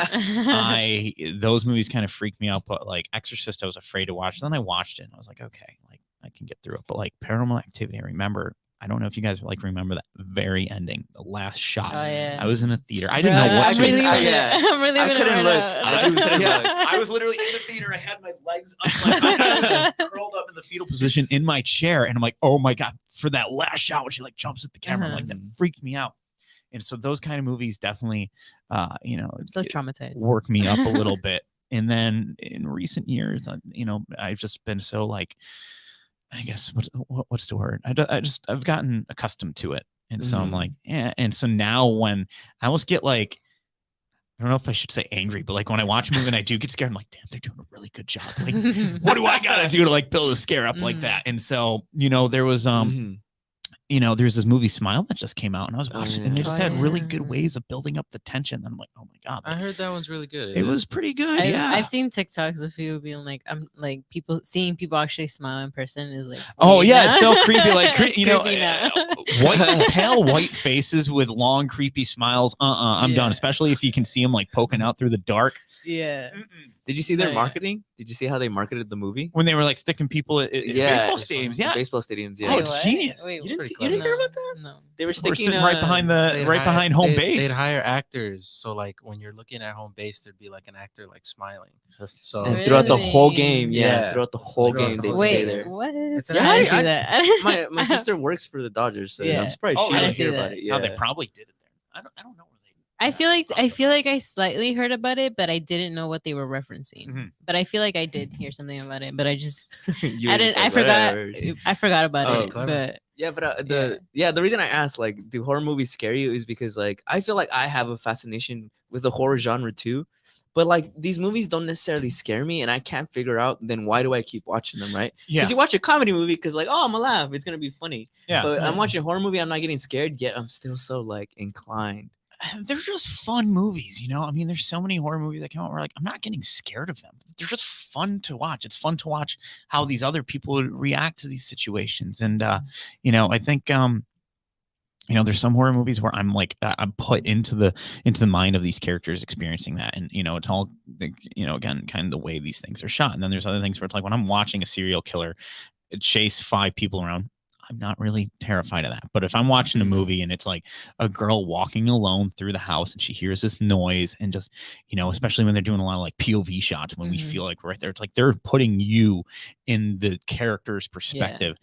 those movies kind of freaked me out. But like Exorcist, I was afraid to watch. Then I watched it and I was like, okay, like I can get through it. But like Paranormal Activity, I remember. I don't know if you guys remember that very ending, the last shot. Oh, yeah. I was in a theater. I didn't know what to expect. I'm really I couldn't look. I was literally in the theater. I had my legs up, I was curled up in the fetal position in my chair, and I'm like, oh my god! For that last shot, when she like jumps at the camera, like that freaked me out. And so those kind of movies definitely, I'm so traumatized, work me up a little bit. And then in recent years, I've just been so like, I guess what's the word? I've gotten accustomed to it, and so I'm like, yeah. And so now when I almost get like, I don't know if I should say angry, but like when I watch a movie and I do get scared, I'm like, damn, they're doing a really good job. Like, what do I gotta do to like build a scare up like that? And so there was there's this movie Smile that just came out, and I was watching, and they just had really good ways of building up the tension. And I'm like, oh my god, I heard that one's really good. It was pretty good. I've seen TikToks of people being like, I'm like seeing people actually smile in person is like, oh yeah, it's so creepy. Like pale white faces with long creepy smiles. I'm done. Especially if you can see them like poking out through the dark. Yeah. Did you see their marketing? Did you see how they marketed the movie? When they were like sticking people at baseball stadiums. Yeah. Baseball stadiums. Yeah. Oh, it's genius. Wait, you didn't hear about that? No. They were sticking right behind home base. They'd hire actors. So like when you're looking at home base, there'd be like an actor like smiling. So and throughout the whole game, throughout the whole game, they'd stay there. What? I didn't see that. my sister works for the Dodgers, so I'm surprised she didn't hear about it. Yeah, they probably did it there. I don't know. I feel like I slightly heard about it, but I didn't know what they were referencing. But I feel like I did hear something about it, but I just I forgot about it. But the reason I asked, like, do horror movies scare you is because like I feel like I have a fascination with the horror genre too. But like these movies don't necessarily scare me, and I can't figure out then why do I keep watching them, right? Because you watch a comedy movie because like, oh, I'm gonna laugh, it's gonna be funny. Yeah. But I'm watching a horror movie, I'm not getting scared yet. I'm still so like inclined. They're just fun movies, there's so many horror movies that come out where like I'm not getting scared of them. They're just fun to watch. It's fun to watch how these other people react to these situations. And I think there's some horror movies where I'm like I'm put into the mind of these characters experiencing that, and it's all again kind of the way these things are shot. And then there's other things where it's like when I'm watching a serial killer chase 5 people around, I'm not really terrified of that. But if I'm watching a movie and it's like a girl walking alone through the house and she hears this noise and just, especially when they're doing a lot of like POV shots, when we feel like right there, it's like they're putting you in the character's perspective.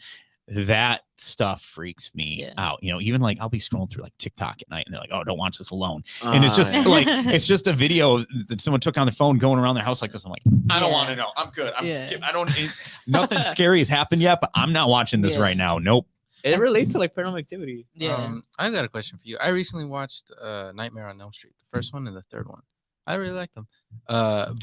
That stuff freaks me out. Even like I'll be scrolling through like TikTok at night and they're like, oh, don't watch this alone. And it's just like, it's just a video that someone took on their phone going around their house like this. I'm like, I don't want to know. I'm good. Nothing scary has happened yet, but I'm not watching this right now. Nope. It relates to like Paranormal Activity. I've got a question for you. I recently watched Nightmare on Elm Street, the first one and the third one. I really like them. But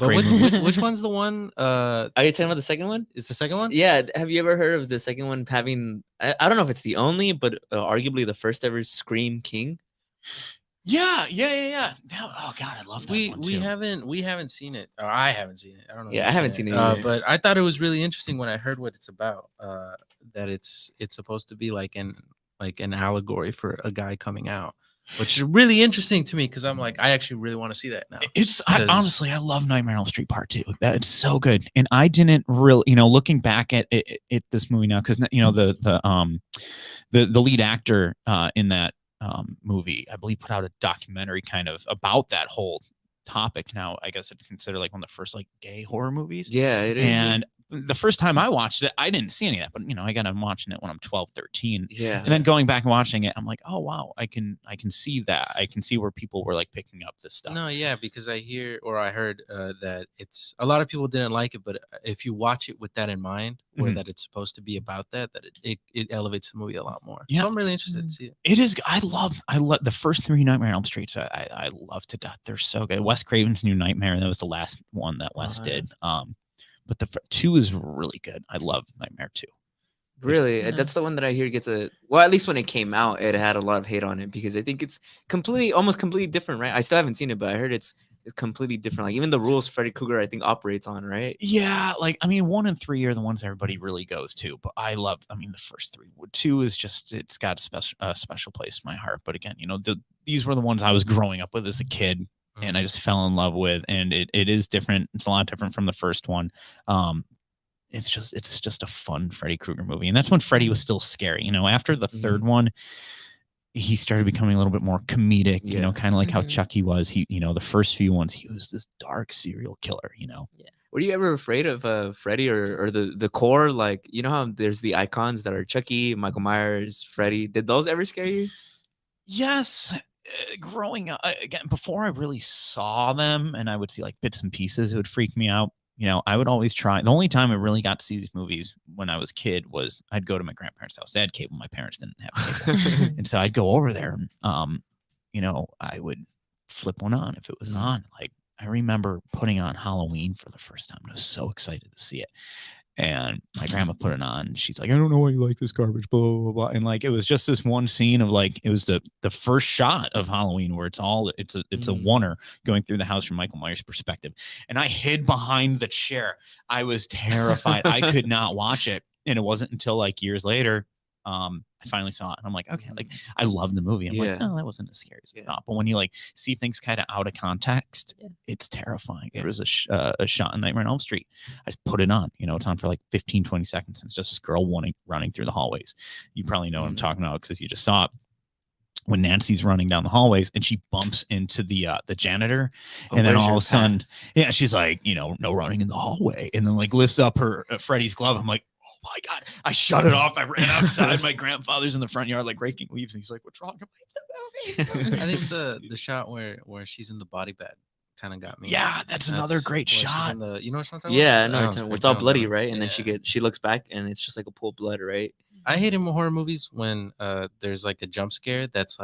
which one's the one? Are you talking about the second one? It's the second one? Yeah. Have you ever heard of the second one having, I don't know if it's the only, but arguably the first ever Scream King? Yeah. Oh God, I love that one too. We haven't seen it. Or I haven't seen it. I don't know. Yeah, I haven't seen it either. But I thought it was really interesting when I heard what it's about. That it's supposed to be like an allegory for a guy coming out. Which is really interesting to me because I'm like, I actually really want to see that now. Honestly, I love Nightmare on Elm Street Part 2. That's so good. And I didn't really, looking back at this movie now, because the lead actor in that movie, I believe, put out a documentary kind of about that whole topic. Now, I guess it's considered like one of the first like gay horror movies. Yeah, it is. And the first time I watched it, I didn't see any of that, but I got on watching it when I'm 12, 13. Yeah. And then going back and watching it, I'm like, oh wow, I can see that. I can see where people were like picking up this stuff. No, yeah, because I heard that it's a lot of people didn't like it, but if you watch it with that in mind, or that it's supposed to be about that it elevates the movie a lot more. Yeah. So I'm really interested to see it. It is. I love the first 3 Nightmare on Elm Streets. I love to death. They're so good. Wes Craven's New Nightmare, that was the last one that Wes did. But the 2 is really good. I love Nightmare 2. Really? That's the one that I hear gets at least when it came out, it had a lot of hate on it because I think it's almost completely different, right? I still haven't seen it, but I heard it's completely different. Like even the rules Freddy Krueger, I think, operates on, right? Yeah, 1 and 3 are the ones everybody really goes to, but I love, the first 3. 2 is just, it's got a special place in my heart. But again, these were the ones I was growing up with as a kid. And I just fell in love with, and it is different. It's a lot different from the first one. It's just a fun Freddy Krueger movie, and that's when Freddy was still scary. After the third one, he started becoming a little bit more comedic. Kind of like how Chucky was. He, the first few ones, he was this dark serial killer. Yeah. Were you ever afraid of Freddy or the core? Like how there's the icons that are Chucky, Michael Myers, Freddy. Did those ever scare you? Yes. Growing up, again, before I really saw them and I would see like bits and pieces, it would freak me out. I would always try. The only time I really got to see these movies when I was a kid was I'd go to my grandparents' house. They had cable. My parents didn't have cable. And so I'd go over there. I would flip one on if it was on. Like I remember putting on Halloween for the first time. I was so excited to see it. And my grandma put it on. And she's like, I don't know why you like this garbage, blah, blah, blah. And like, it was just this one scene of like, it was the first shot of Halloween where it's a oneer going through the house from Michael Myers' perspective. And I hid behind the chair. I was terrified. I could not watch it. And it wasn't until like years later, I finally saw it and I'm like, okay, like I love the movie. I'm like, oh, that wasn't as scary as I thought. But when you like see things kind of out of context, it's terrifying. There was a shot in Nightmare on Elm Street. I just put it on, it's on for like 15, 20 seconds. And it's just this girl running through the hallways. You probably know what I'm talking about because you just saw it. When Nancy's running down the hallways and she bumps into the janitor, and then all of a sudden, she's like, no running in the hallway, and then like lifts up her Freddy's glove. I'm like, oh my God, I shut it off. I ran outside. My grandfather's in the front yard, like raking leaves, and he's like, what's wrong? I'm like, the movie. I think the shot where she's in the body bag kind of got me. Yeah, that's another great shot. You know what I'm talking about? Yeah, no, it's all bloody, right? And then she looks back, and it's just like a pool of blood, right? I hate in horror movies when there's like a jump scare that's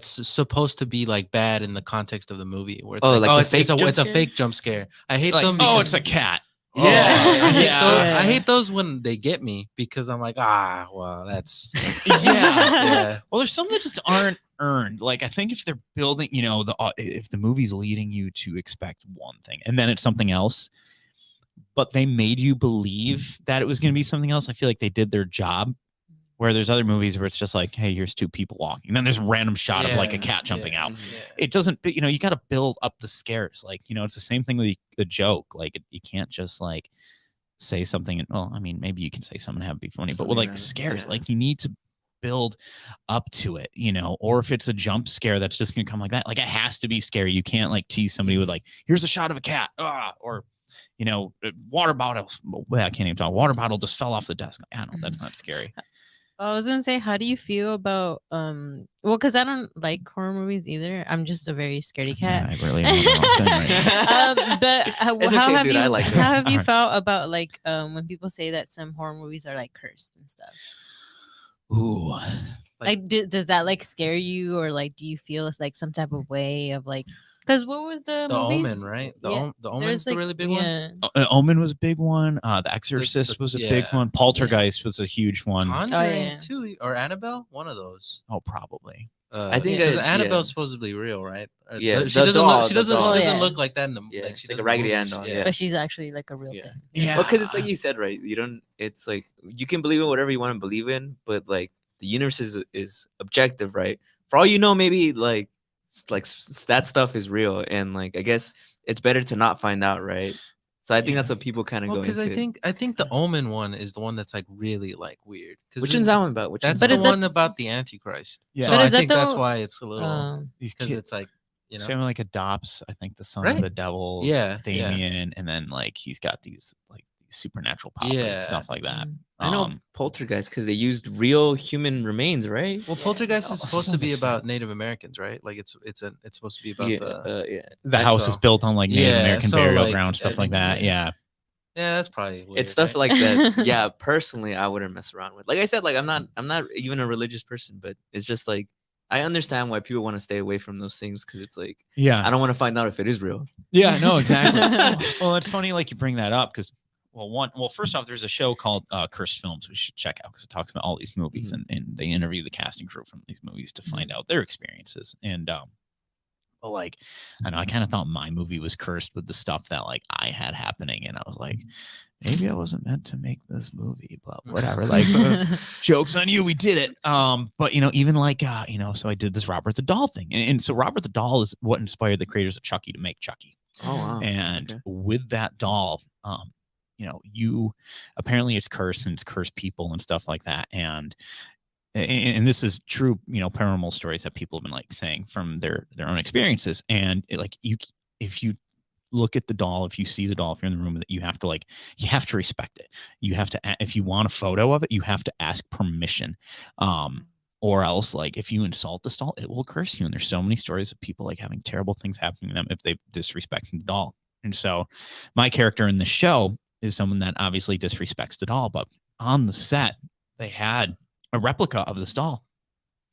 supposed to be like bad in the context of the movie. Where it's it's a fake jump scare. I hate them. It's a cat. I hate those when they get me because I'm like, well, that's yeah. Well, there's some that just aren't earned. Like I think if they're building, if the movie's leading you to expect one thing and then it's something else, but they made you believe that it was going to be something else, I feel like they did their job. Where there's other movies where it's just like, hey, here's 2 people walking. And then there's a random shot of like a cat jumping out. Yeah. It doesn't, you got to build up the scares. Like, it's the same thing with a joke. Like, you can't just like say something. And, well, I mean, maybe you can say something and have it be funny, but with Something like random, scares, yeah. like you need to build up to it, you know, or if it's a jump scare that's just gonna come like that, like it has to be scary. You can't like tease somebody with like, here's a shot of a cat, or you know, water bottle. Well, I can't even talk. Water bottle just fell off the desk. I don't know. That's not scary. I was gonna say, how do you feel about well, because I don't like horror movies either. I'm just a very scaredy cat. I really am on the wrong thing right now. But It's how okay, have dude, you I like how it. have you Alright. felt about like when people say that some horror movies are like cursed and stuff? Ooh, Like, does that like scare you, or like do you feel it's like some type of way of like? Because what was the The movies? Omen, right? The Yeah, the Omen's there's, the like, really big one. yeah. Omen was a big one. The Exorcist was a big yeah. one. Poltergeist was a huge one. Conjuring yeah. too, or Annabelle, one of those. Oh, probably. I think because that- Annabelle's yeah. supposed real, right? Yeah, she the doesn't doll, look. She the doesn't. doll. She doesn't Yeah. look like that in the Yeah, like. it's She like a does in the Raggedy Ann movies. doll, Yeah. But she's actually like a real Yeah. thing. Yeah. Well, because it's like you said, right? You don't. It's like you can believe in whatever you want to believe in, but like the universe is objective, right? For all you know, maybe like that stuff is real, and like I guess it's better to not find out, right? So I think that's what people kind of Well, go because into. I think the Omen one is the one that's like really like weird. Which one's that one about? Which That's one's the that? one about the Antichrist. Yeah. So But I is that think that's the- why it's a little These because kids, it's like you know. family like adopts, I think, the son Right? of the devil, Yeah, Damien, and then like he's got these like supernatural powers and Yeah. stuff like that. I know Poltergeist because they used real human remains, right? Well, Poltergeist is supposed to be some about Native Americans, right? Like it's supposed to be about Yeah, the The house is so- built on like Native Yeah, American so, burial like, ground, stuff like that. Yeah. Yeah, that's probably weird, It's stuff right? like that. Yeah, personally, I wouldn't mess around with. Like I said, like I'm not even a religious person, but it's just like I understand why people want to stay away from those things because it's like Yeah. I don't want to find out if it is real. Yeah, no, exactly. Well, it's funny like you bring that up because first off, there's a show called Cursed Films we should check out because it talks about all these movies and they interview the casting crew from these movies to find out their experiences. And but like I know I kind of thought my movie was cursed with the stuff that like I had happening, and I was like, maybe I wasn't meant to make this movie, but whatever. Like jokes on you, we did it. But you know, even like you know, so I did this Robert the Doll thing, and so Robert the Doll is what inspired the creators of Chucky to make Chucky. Oh wow. And with that doll, you know, apparently it's cursed and it's cursed people and stuff like that. And this is true, you know, paranormal stories that people have been like saying from their own experiences. And if you look at the doll, if you see the doll, if you're in the room with it, you have to respect it. You have to, if you want a photo of it, you have to ask permission. Or else, like, if you insult this doll, it will curse you. And there's so many stories of people like having terrible things happening to them if they disrespect the doll. And so my character in the show is someone that obviously disrespects the doll, but on the set, they had a replica of this doll.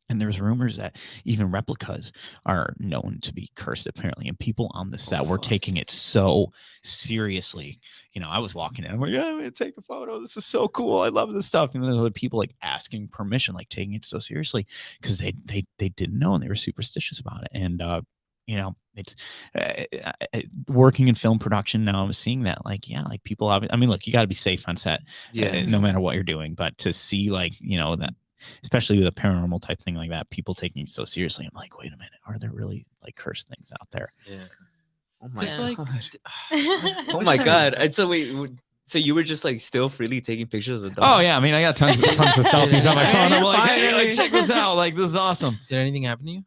And there's rumors that even replicas are known to be cursed, apparently. And people on the set were taking it so seriously. You know, I was walking in, I'm like, yeah, I'm going to take a photo. This is so cool. I love this stuff. And then there's other people like asking permission, like taking it so seriously because they didn't know and they were superstitious about it. And, you know, it's working in film production now. I'm seeing that, like, yeah, like people. I mean, look, you got to be safe on set, no matter what you're doing. But to see, like, you know, that, especially with a paranormal type thing like that, people taking it so seriously, I'm like, wait a minute, are there really like cursed things out there? Yeah. Oh my Like, oh my god. And so wait, so you were just like still freely taking pictures of the doll? Oh yeah, I mean, I got tons of selfies on my phone. I'm like, hey, like, check this out. Like, this is awesome. Did anything happen to you?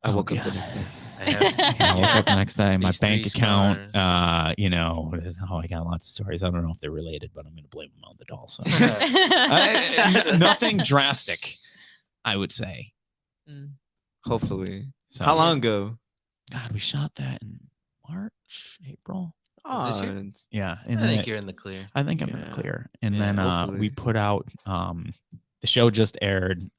I woke up the next day. I woke up the next day. My These bank three account, you know, I got lots of stories. I don't know if they're related, but I'm going to blame them on the doll. So nothing drastic, I would say. Hopefully. So, How long ago? God, we shot that in March, April. This year? Yeah. I think you're in the clear. I think I'm in the clear. And Yeah, then hopefully. we put out, the show just aired,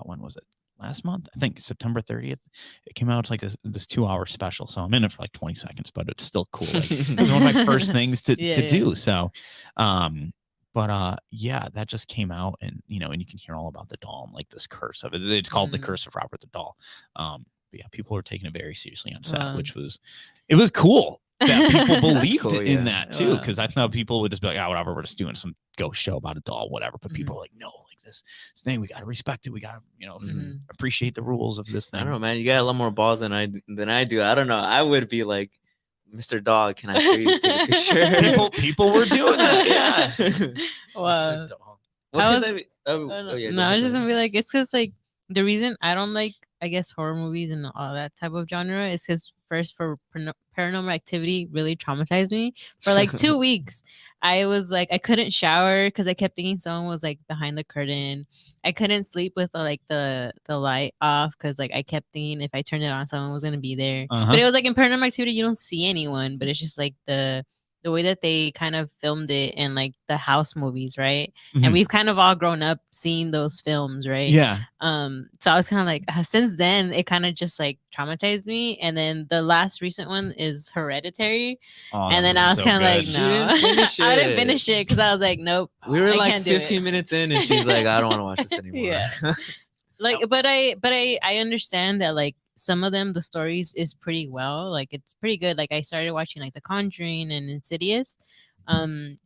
when was it? Last month, I think September 30th. It came out. It's like this 2-hour special. So I'm in it for like 20 seconds, but it's still cool. Like, it was one of my first things to do. So, yeah, that just came out, and you know, and you can hear all about the doll and like this curse of it. It's called The Curse of Robert the Doll. But yeah, people were taking it very seriously on set, which was cool that people believed cool, in yeah. that too. Because I thought people would just be like, oh, whatever, we're just doing some ghost show about a doll, whatever. But people are like, no, like this thing, we got to respect it. We got to, you know, appreciate the rules of this thing. I don't know, man. You got a lot more balls than I do. I don't know. I would be like Mr. Dog, can I please take a picture? People were doing that. Yeah. Well, Well, I 'cause was- I mean- yeah, go no, I ahead, was go just gonna ahead. be like, it's because like the reason I don't like, I guess, horror movies and all that type of genre is because first, for Paranormal Activity really traumatized me for like 2 weeks. I was like, I couldn't shower because I kept thinking someone was like behind the curtain. I couldn't sleep with the light off because like I kept thinking if I turned it on, someone was gonna be there. But it was like in Paranormal Activity, you don't see anyone, but it's just like the way that they kind of filmed it in like the house movies, right? And Mhm. we've kind of all grown up seeing those films, right? Yeah. So I was kind of like, since then it kind of just like traumatized me. And then the last recent one is Hereditary. Oh, And that then I was movie's so kind of like, good. She no, didn't finish I didn't it. finish it because I was like, nope. We were I like can't do it. 15 minutes in, and she's like, I don't want to watch this anymore. Yeah. Like, but I understand that like some of them, the stories is pretty well, like it's pretty good. Like I started watching like The Conjuring and Insidious, and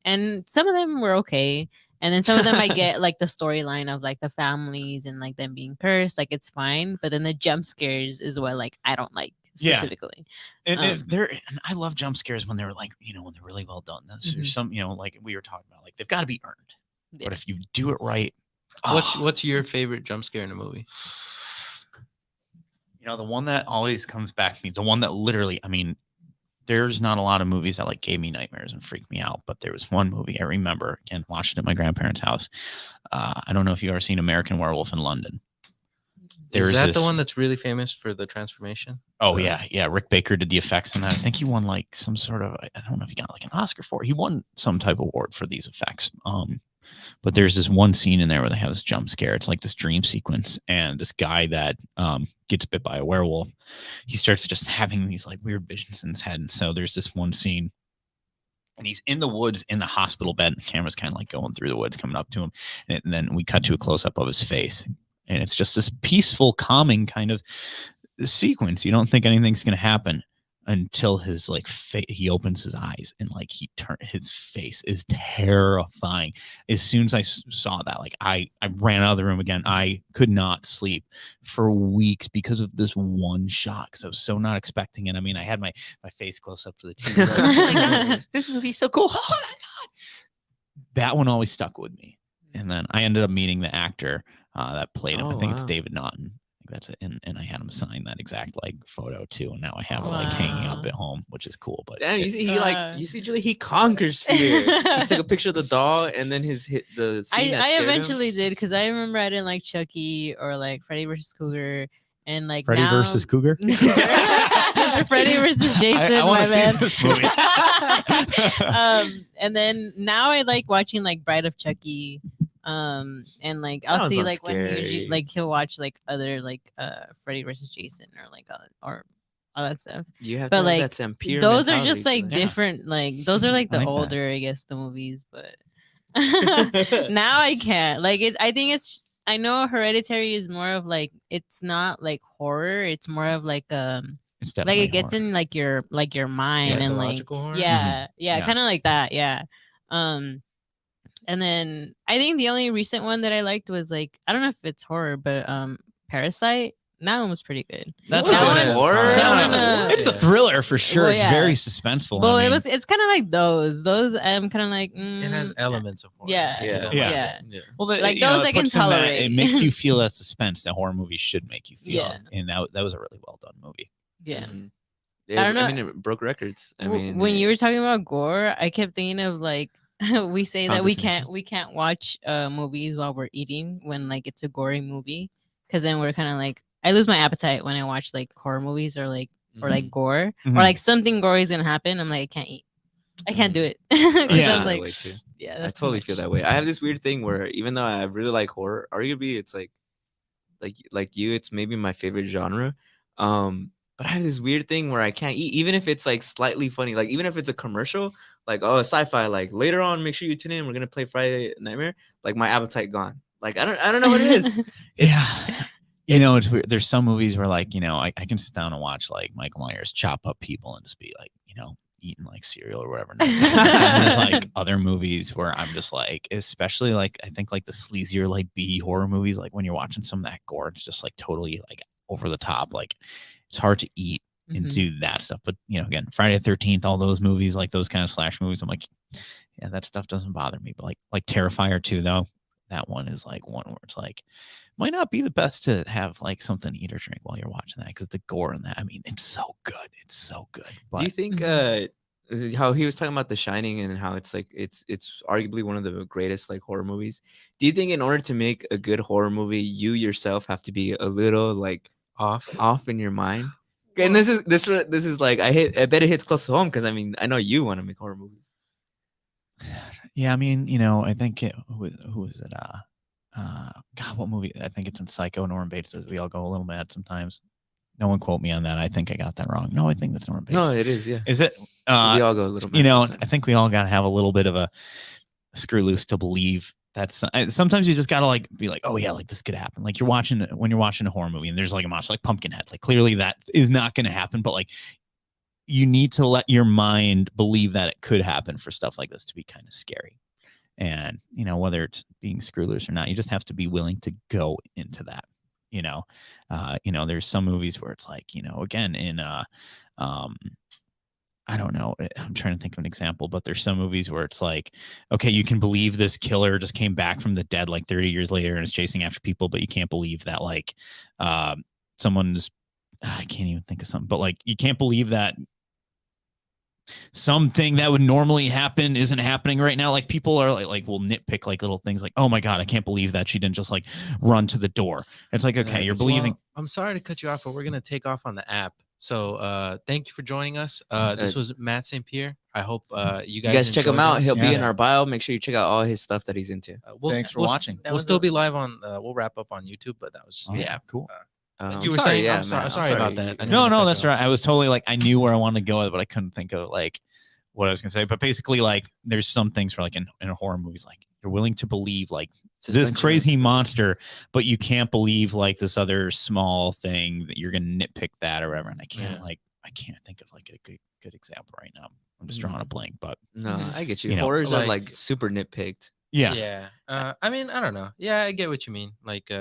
some of them were okay, and then some of them I get like the storyline of like the families and like them being cursed, like it's fine, but then the jump scares is what like I don't like Yeah. specifically. And and I love jump scares when they're like, when they're really well done. There's some, like we were talking about, like they've got to be earned. Yeah. But if you do it right, What's your favorite jump scare in a movie? the one that always comes back to me, the one that literally, I mean, there's not a lot of movies that like gave me nightmares and freaked me out, but there was one movie I remember, again, watched it at my grandparents' house. I don't know if you've ever seen American Werewolf in London. Is that the one that's really famous for the transformation? Oh yeah. Rick Baker did the effects on that. I think he won like some sort of, I don't know if he got like an Oscar for it. He won some type of award for these effects. But there's this one scene in there where they have this jump scare. It's like this dream sequence, and this guy that gets bit by a werewolf, he starts just having these like weird visions in his head. And so there's this one scene, and he's in the woods in the hospital bed, and the camera's kind of like going through the woods, coming up to him, and then we cut to a close up of his face, and it's just this peaceful, calming kind of sequence. You don't think anything's gonna happen until his like he opens his eyes, and like his face is terrifying. As soon as I saw that, like I ran out of the room again. I could not sleep for weeks because of this one shot, because I was so not expecting it. I mean, I had my face close up to the TV. Like, oh my God, this movie's so cool. Oh my God. That one always stuck with me. And then I ended up meeting the actor that played him. I think it's David Naughton. That's it. And I had him sign that exact like photo too, and now I have it like hanging up at home, which is cool. But damn, you see Julie, he conquers fear. He took a picture of the doll, and then the scene that I scared eventually did, because I remember I didn't like Chucky or like Freddy vs. Cougar, and like Freddy now, versus Cougar. Freddy versus Jason. I my want to bad. see this movie. And then now I like watching like Bride of Chucky. And like I'll That see one's like when scary. like he'll watch like other like Freddy versus Jason or like or all that stuff. You have But to have like that Sampere those are mentality just to like it. different. Like those are like I the like that. older, I guess, the movies. But now I can't. Like I think it's. I know Hereditary is more of like, it's not like horror. It's more of like It's like definitely it gets horror. in like your mind and like Psychological horror? yeah, Yeah. kind of like that. Yeah. And then I think the only recent one that I liked was like, I don't know if it's horror, but Parasite. That one was pretty good. That's that a one. good horror? That one, It's a thriller for sure. Well, It's yeah. very suspenseful. Well, I mean, it's kind of like those. Those I'm kind of like. It has elements of horror. Yeah. You don't Yeah. like it. well, like you know, those it I can puts in that- tolerate. It makes you feel that suspense that horror movies should make you feel. Yeah. And that was a really well done movie. Yeah. Yeah, I don't know. I mean, it broke records. I mean, when you were talking about gore, I kept thinking of like we say that Found we Destination. can't watch movies while we're eating when like it's a gory movie, because then we're kind of like, I lose my appetite when I watch like horror movies or like gore Mhm. or like something gory is gonna happen. I'm like, I can't eat. I can't do it. 'Cause I I feel was that like, way too. yeah, I that's too totally much. feel that way. I have this weird thing where even though I really like horror, arguably it's like you, it's maybe my favorite genre. But I have this weird thing where I can't eat, even if it's like slightly funny. Like even if it's a commercial, like sci-fi, like later on, make sure you tune in. We're gonna play Friday Nightmare. Like my appetite gone. Like I don't know what it is. Yeah. You know, it's weird. There's some movies where like, I can sit down and watch like Michael Myers chop up people and just be like, eating like cereal or whatever. And there's like other movies where I'm just like, especially like, I think like the sleazier like B horror movies, like when you're watching some of that gore, it's just like totally like over the top. Like it's hard to eat and do that stuff. But again, Friday the 13th, all those movies, like those kind of slash movies, I'm like, yeah, that stuff doesn't bother me. But like Terrifier 2, though, that one is like one where it's like, might not be the best to have like something to eat or drink while you're watching that, because the gore in that, I mean, it's so good. It's so good. But, do you think how he was talking about The Shining and how it's like it's arguably one of the greatest like horror movies? Do you think in order to make a good horror movie, you yourself have to be a little like off in your mind? And this is like I bet it hits close to home, because I mean I know you want to make horror movies. yeah, I mean, I think who is it? God, what movie? I think it's in Psycho. Norman Bates says we all go a little mad sometimes. No one quote me on that. I think I got that wrong. No, I think that's Norman Bates. No, it is. Yeah. Is it? We all go a little mad sometimes. I think we all got to have a little bit of a screw loose to believe that sometimes you just got to like be like, oh yeah, like this could happen. Like when you're watching a horror movie and there's like a monster like Pumpkinhead, like clearly that is not going to happen, but like you need to let your mind believe that it could happen for stuff like this to be kind of scary. And, whether it's being screw loose or not, you just have to be willing to go into that. There's some movies where it's like, again, in, I don't know, I'm trying to think of an example, but there's some movies where it's like, okay, you can believe this killer just came back from the dead like 30 years later and is chasing after people, but you can't believe that like someone's, I can't even think of something, but like you can't believe that something that would normally happen isn't happening right now. Like people are like will nitpick like little things like, oh my God, I can't believe that she didn't just like run to the door. It's like, okay, you're believing. Well, I'm sorry to cut you off, but we're going to take off on the app. So thank you for joining us. This was Matt St. Pierre. I hope you guys check him out. it. He'll be in our bio. Make sure you check out all his stuff that he's into. Thanks for watching. We'll still be live on, we'll wrap up on YouTube, but that was just the app. Cool. You were saying, I'm sorry about that. No, that's right. I was totally like, I knew where I wanted to go with it, but I couldn't think of like what I was gonna say. But basically, like, there's some things for like in horror movies, like you're willing to believe like this crazy monster, but you can't believe like this other small thing that you're gonna nitpick that or whatever. And I can't think of like a good example right now. I'm just drawing a blank, but no, I get you. Horrors are like super nitpicked. Yeah. I mean, I don't know. Yeah, I get what you mean. Like,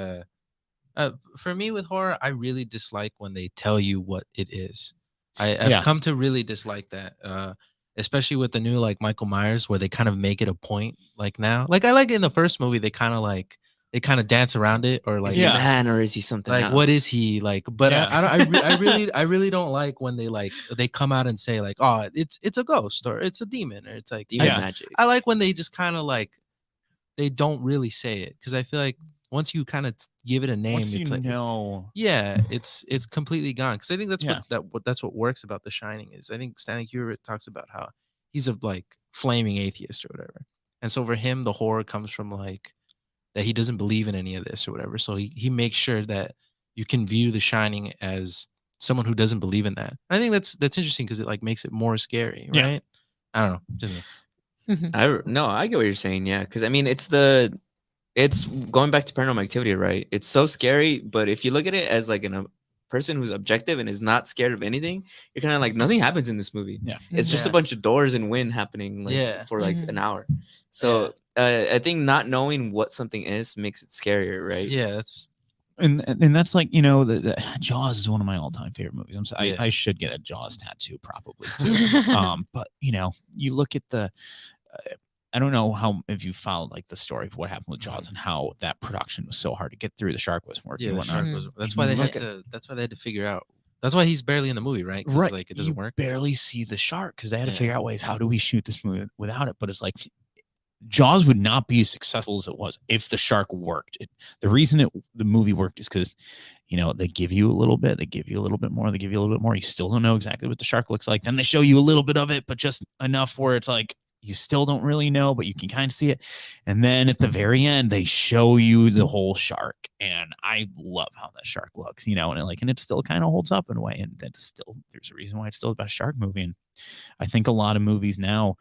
for me with horror, I really dislike when they tell you what it is. I've come to really dislike that. Especially with the new like Michael Myers, where they kind of make it a point. Like now, like I like in the first movie, they kind of dance around it, or like, is he a man or is he something like else? what is he like? But I really don't like when they come out and say like, oh, it's a ghost or it's a demon or it's like demon magic. I like when they just kind of like they don't really say it, because I feel like once you kind of give it a name, once it's like it's completely gone. Because I think that's what works about The Shining is I think Stanley Kubrick talks about how he's a like flaming atheist or whatever, and so for him the horror comes from like that he doesn't believe in any of this or whatever. So he makes sure that you can view The Shining as someone who doesn't believe in that. I think that's interesting because it like makes it more scary, right? I don't know. I get what you're saying. Yeah, because I mean it's going back to Paranormal Activity, right? It's so scary, but if you look at it as like a person who's objective and is not scared of anything, you're kind of like nothing happens in this movie. Yeah, it's just a bunch of doors and wind happening like for like an hour. So I think not knowing what something is makes it scarier, right? Yeah, that's and that's like the Jaws is one of my all-time favorite movies. I should get a Jaws tattoo probably too. But you look at the. I don't know if you followed like the story of what happened with Jaws and how that production was so hard to get through. The shark wasn't working. Yeah, the shark was. That's why they had to figure out. That's why he's barely in the movie, right? Right. Like it doesn't work. Barely see the shark because they had to figure out ways. How do we shoot this movie without it? But it's like Jaws would not be as successful as it was if the shark worked. The reason the movie worked is because they give you a little bit, they give you a little bit more, they give you a little bit more. You still don't know exactly what the shark looks like. Then they show you a little bit of it, but just enough where it's like. You still don't really know, but you can kind of see it. And then at the very end, they show you the whole shark. And I love how that shark looks, and it still kind of holds up in a way. And there's a reason why it's still the best shark movie. And I think a lot of movies now,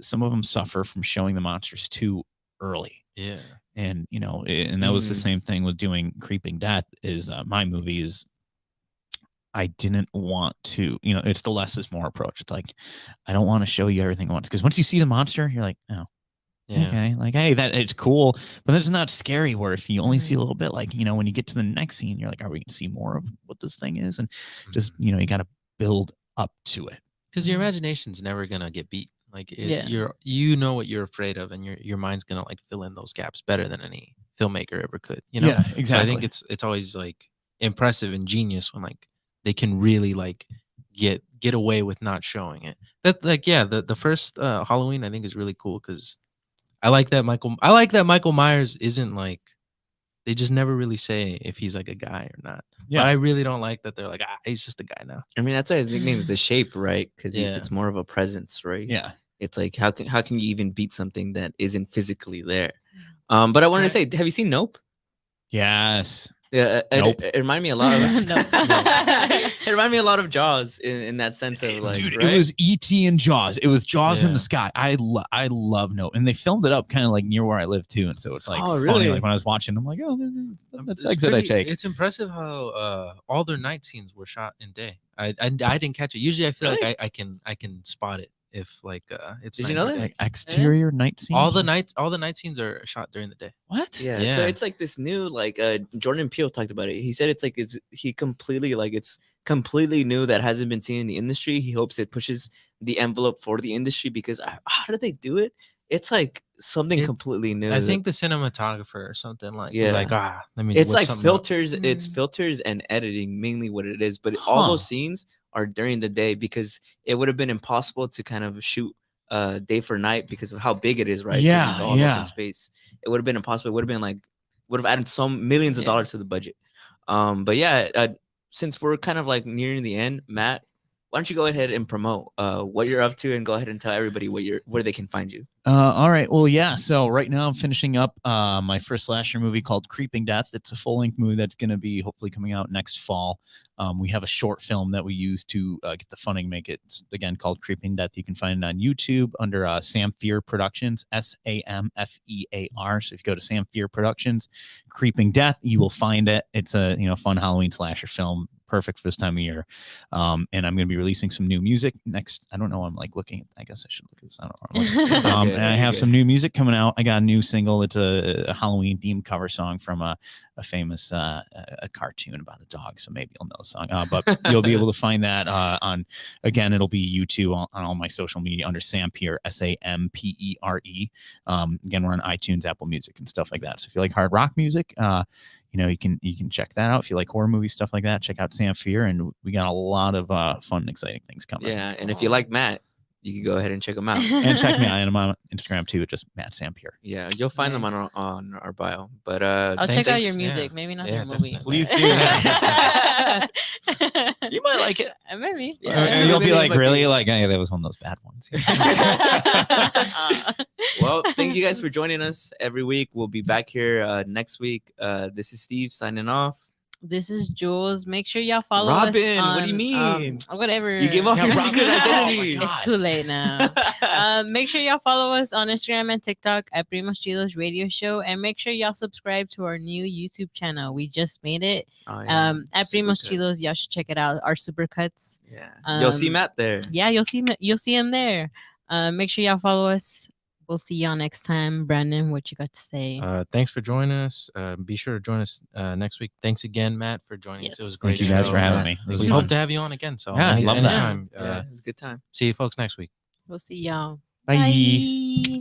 some of them suffer from showing the monsters too early. Yeah. And, and that was the same thing with doing Creeping Death is my movie is, I didn't want to, it's the less is more approach. It's like, I don't want to show you everything at once. Because once you see the monster, you're like, oh, Yeah. Okay, like, hey, that it's cool, but it's not scary. Where if you only see a Mhm. little bit, like, when you get to the next scene, you're like, are we gonna see more of what this thing is? And just Mm-hmm. you got to build up to it. Because your imagination's never gonna get beat. Like Yeah. you know what you're afraid of, and your mind's gonna like fill in those gaps better than any filmmaker ever could. Yeah, So I exactly. think it's always like impressive and genius when like they can really like get away with not showing it. That like the first Halloween I think is really cool because I like that Michael Myers isn't like they just never really say if he's like a guy or not. Yeah. But I really don't like that they're like he's just a guy now. I mean, that's why his nickname is the Shape, right? Because Yeah. it's more of a presence, right? Yeah. It's like how can you even beat something that isn't physically there? But I wanted to say, have you seen Nope? Yes. Yeah, Nope. it reminded me a lot of Nope. it reminded me a lot of Jaws in that sense of like, Dude, right? it was E.T. and Jaws. It was Jaws in Yeah. the sky. I love Nope, and they filmed it up kind of like near where I live too, and so it's like Oh, funny. really? Like when I was watching, I'm like, oh, that's It's exit I take. It's impressive how all their night scenes were shot in day. I didn't catch it. Usually, I feel Really? like I can spot it if like it's. Did you night know or that? day. Like exterior night scenes. All the night scenes are shot during the day. What? Yeah. Yeah. So it's like this new like Jordan Peele talked about it. He said it's completely new that hasn't been seen in the industry. He hopes it pushes the envelope for the industry because how do they do it? It's like something It- completely new. I that- think the cinematographer or something like was Yeah. like let me. it's whip like something up." filters. It's filters and editing mainly what it is. But all those scenes are during the day because it would have been impossible to kind of shoot day for night because of how big it is, right? 'Cause Yeah, it's all yeah. open space. It would have been impossible. It would have been like would have added some millions of Yeah. dollars to the budget. But yeah, since we're kind of like nearing the end, Matt, why don't you go ahead and promote what you're up to and go ahead and tell everybody where they can find you. All right. Well, yeah. So right now I'm finishing up my first slasher movie called Creeping Death. It's a full-length movie that's going to be hopefully coming out next fall. We have a short film that we use to get the funding, make it, again, called Creeping Death. You can find it on YouTube under Sampere Productions, Samphear. So if you go to Sampere Productions, Creeping Death, you will find it. It's a fun Halloween slasher film. Perfect for this time of year. And I'm going to be releasing some new music next. I don't know. I'm like looking. I guess I should look at this. I don't know. And I have some new music coming out. I got a new single. It's a Halloween themed cover song from a famous a cartoon about a dog. So maybe you'll know the song. But you'll be able to find that on, again, it'll be YouTube on all my social media under Sampere, Sampere. Again, we're on iTunes, Apple Music, and stuff like that. So if you like hard rock music, you can check that out. If you like horror movie stuff like that, check out Sampere, and we got a lot of fun and exciting things coming. Yeah, and if you like Matt, you can go ahead and check him out. And check me out. And I'm on Instagram too, just Matt Sampere. Yeah, you'll find them Nice. on our bio. But I'll check out thanks. your music. Maybe not your movie. Please do. You might like it. Maybe. And you'll be like, really? Like, hey, that was one of those bad ones. Well, thank you guys for joining us every week. We'll be back here next week. This is Steve signing off. This is Jules. Make sure y'all follow us. Robin, what do you on, mean? Whatever. You gave off your Robin. secret identity. It's too late now. Make sure y'all follow us on Instagram and TikTok at Primos Chidos Radio Show, and make sure y'all subscribe to our new YouTube channel. We just made it. Oh, yeah. At Primos Supercut. Chidos, y'all should check it out. Our supercuts. Yeah. You'll see Matt there. Yeah, you'll see him there. Make sure y'all follow us. We'll see y'all next time. Brandon, what you got to say? Thanks for joining us. Be sure to join us next week. Thanks again, Matt, for joining us. It was a great. Thank you guys show. for having me. This We was hope fun. to have you on again. So Yeah, I love that. anytime. Yeah, it was a good time. See you folks next week. We'll see y'all. Bye. Bye.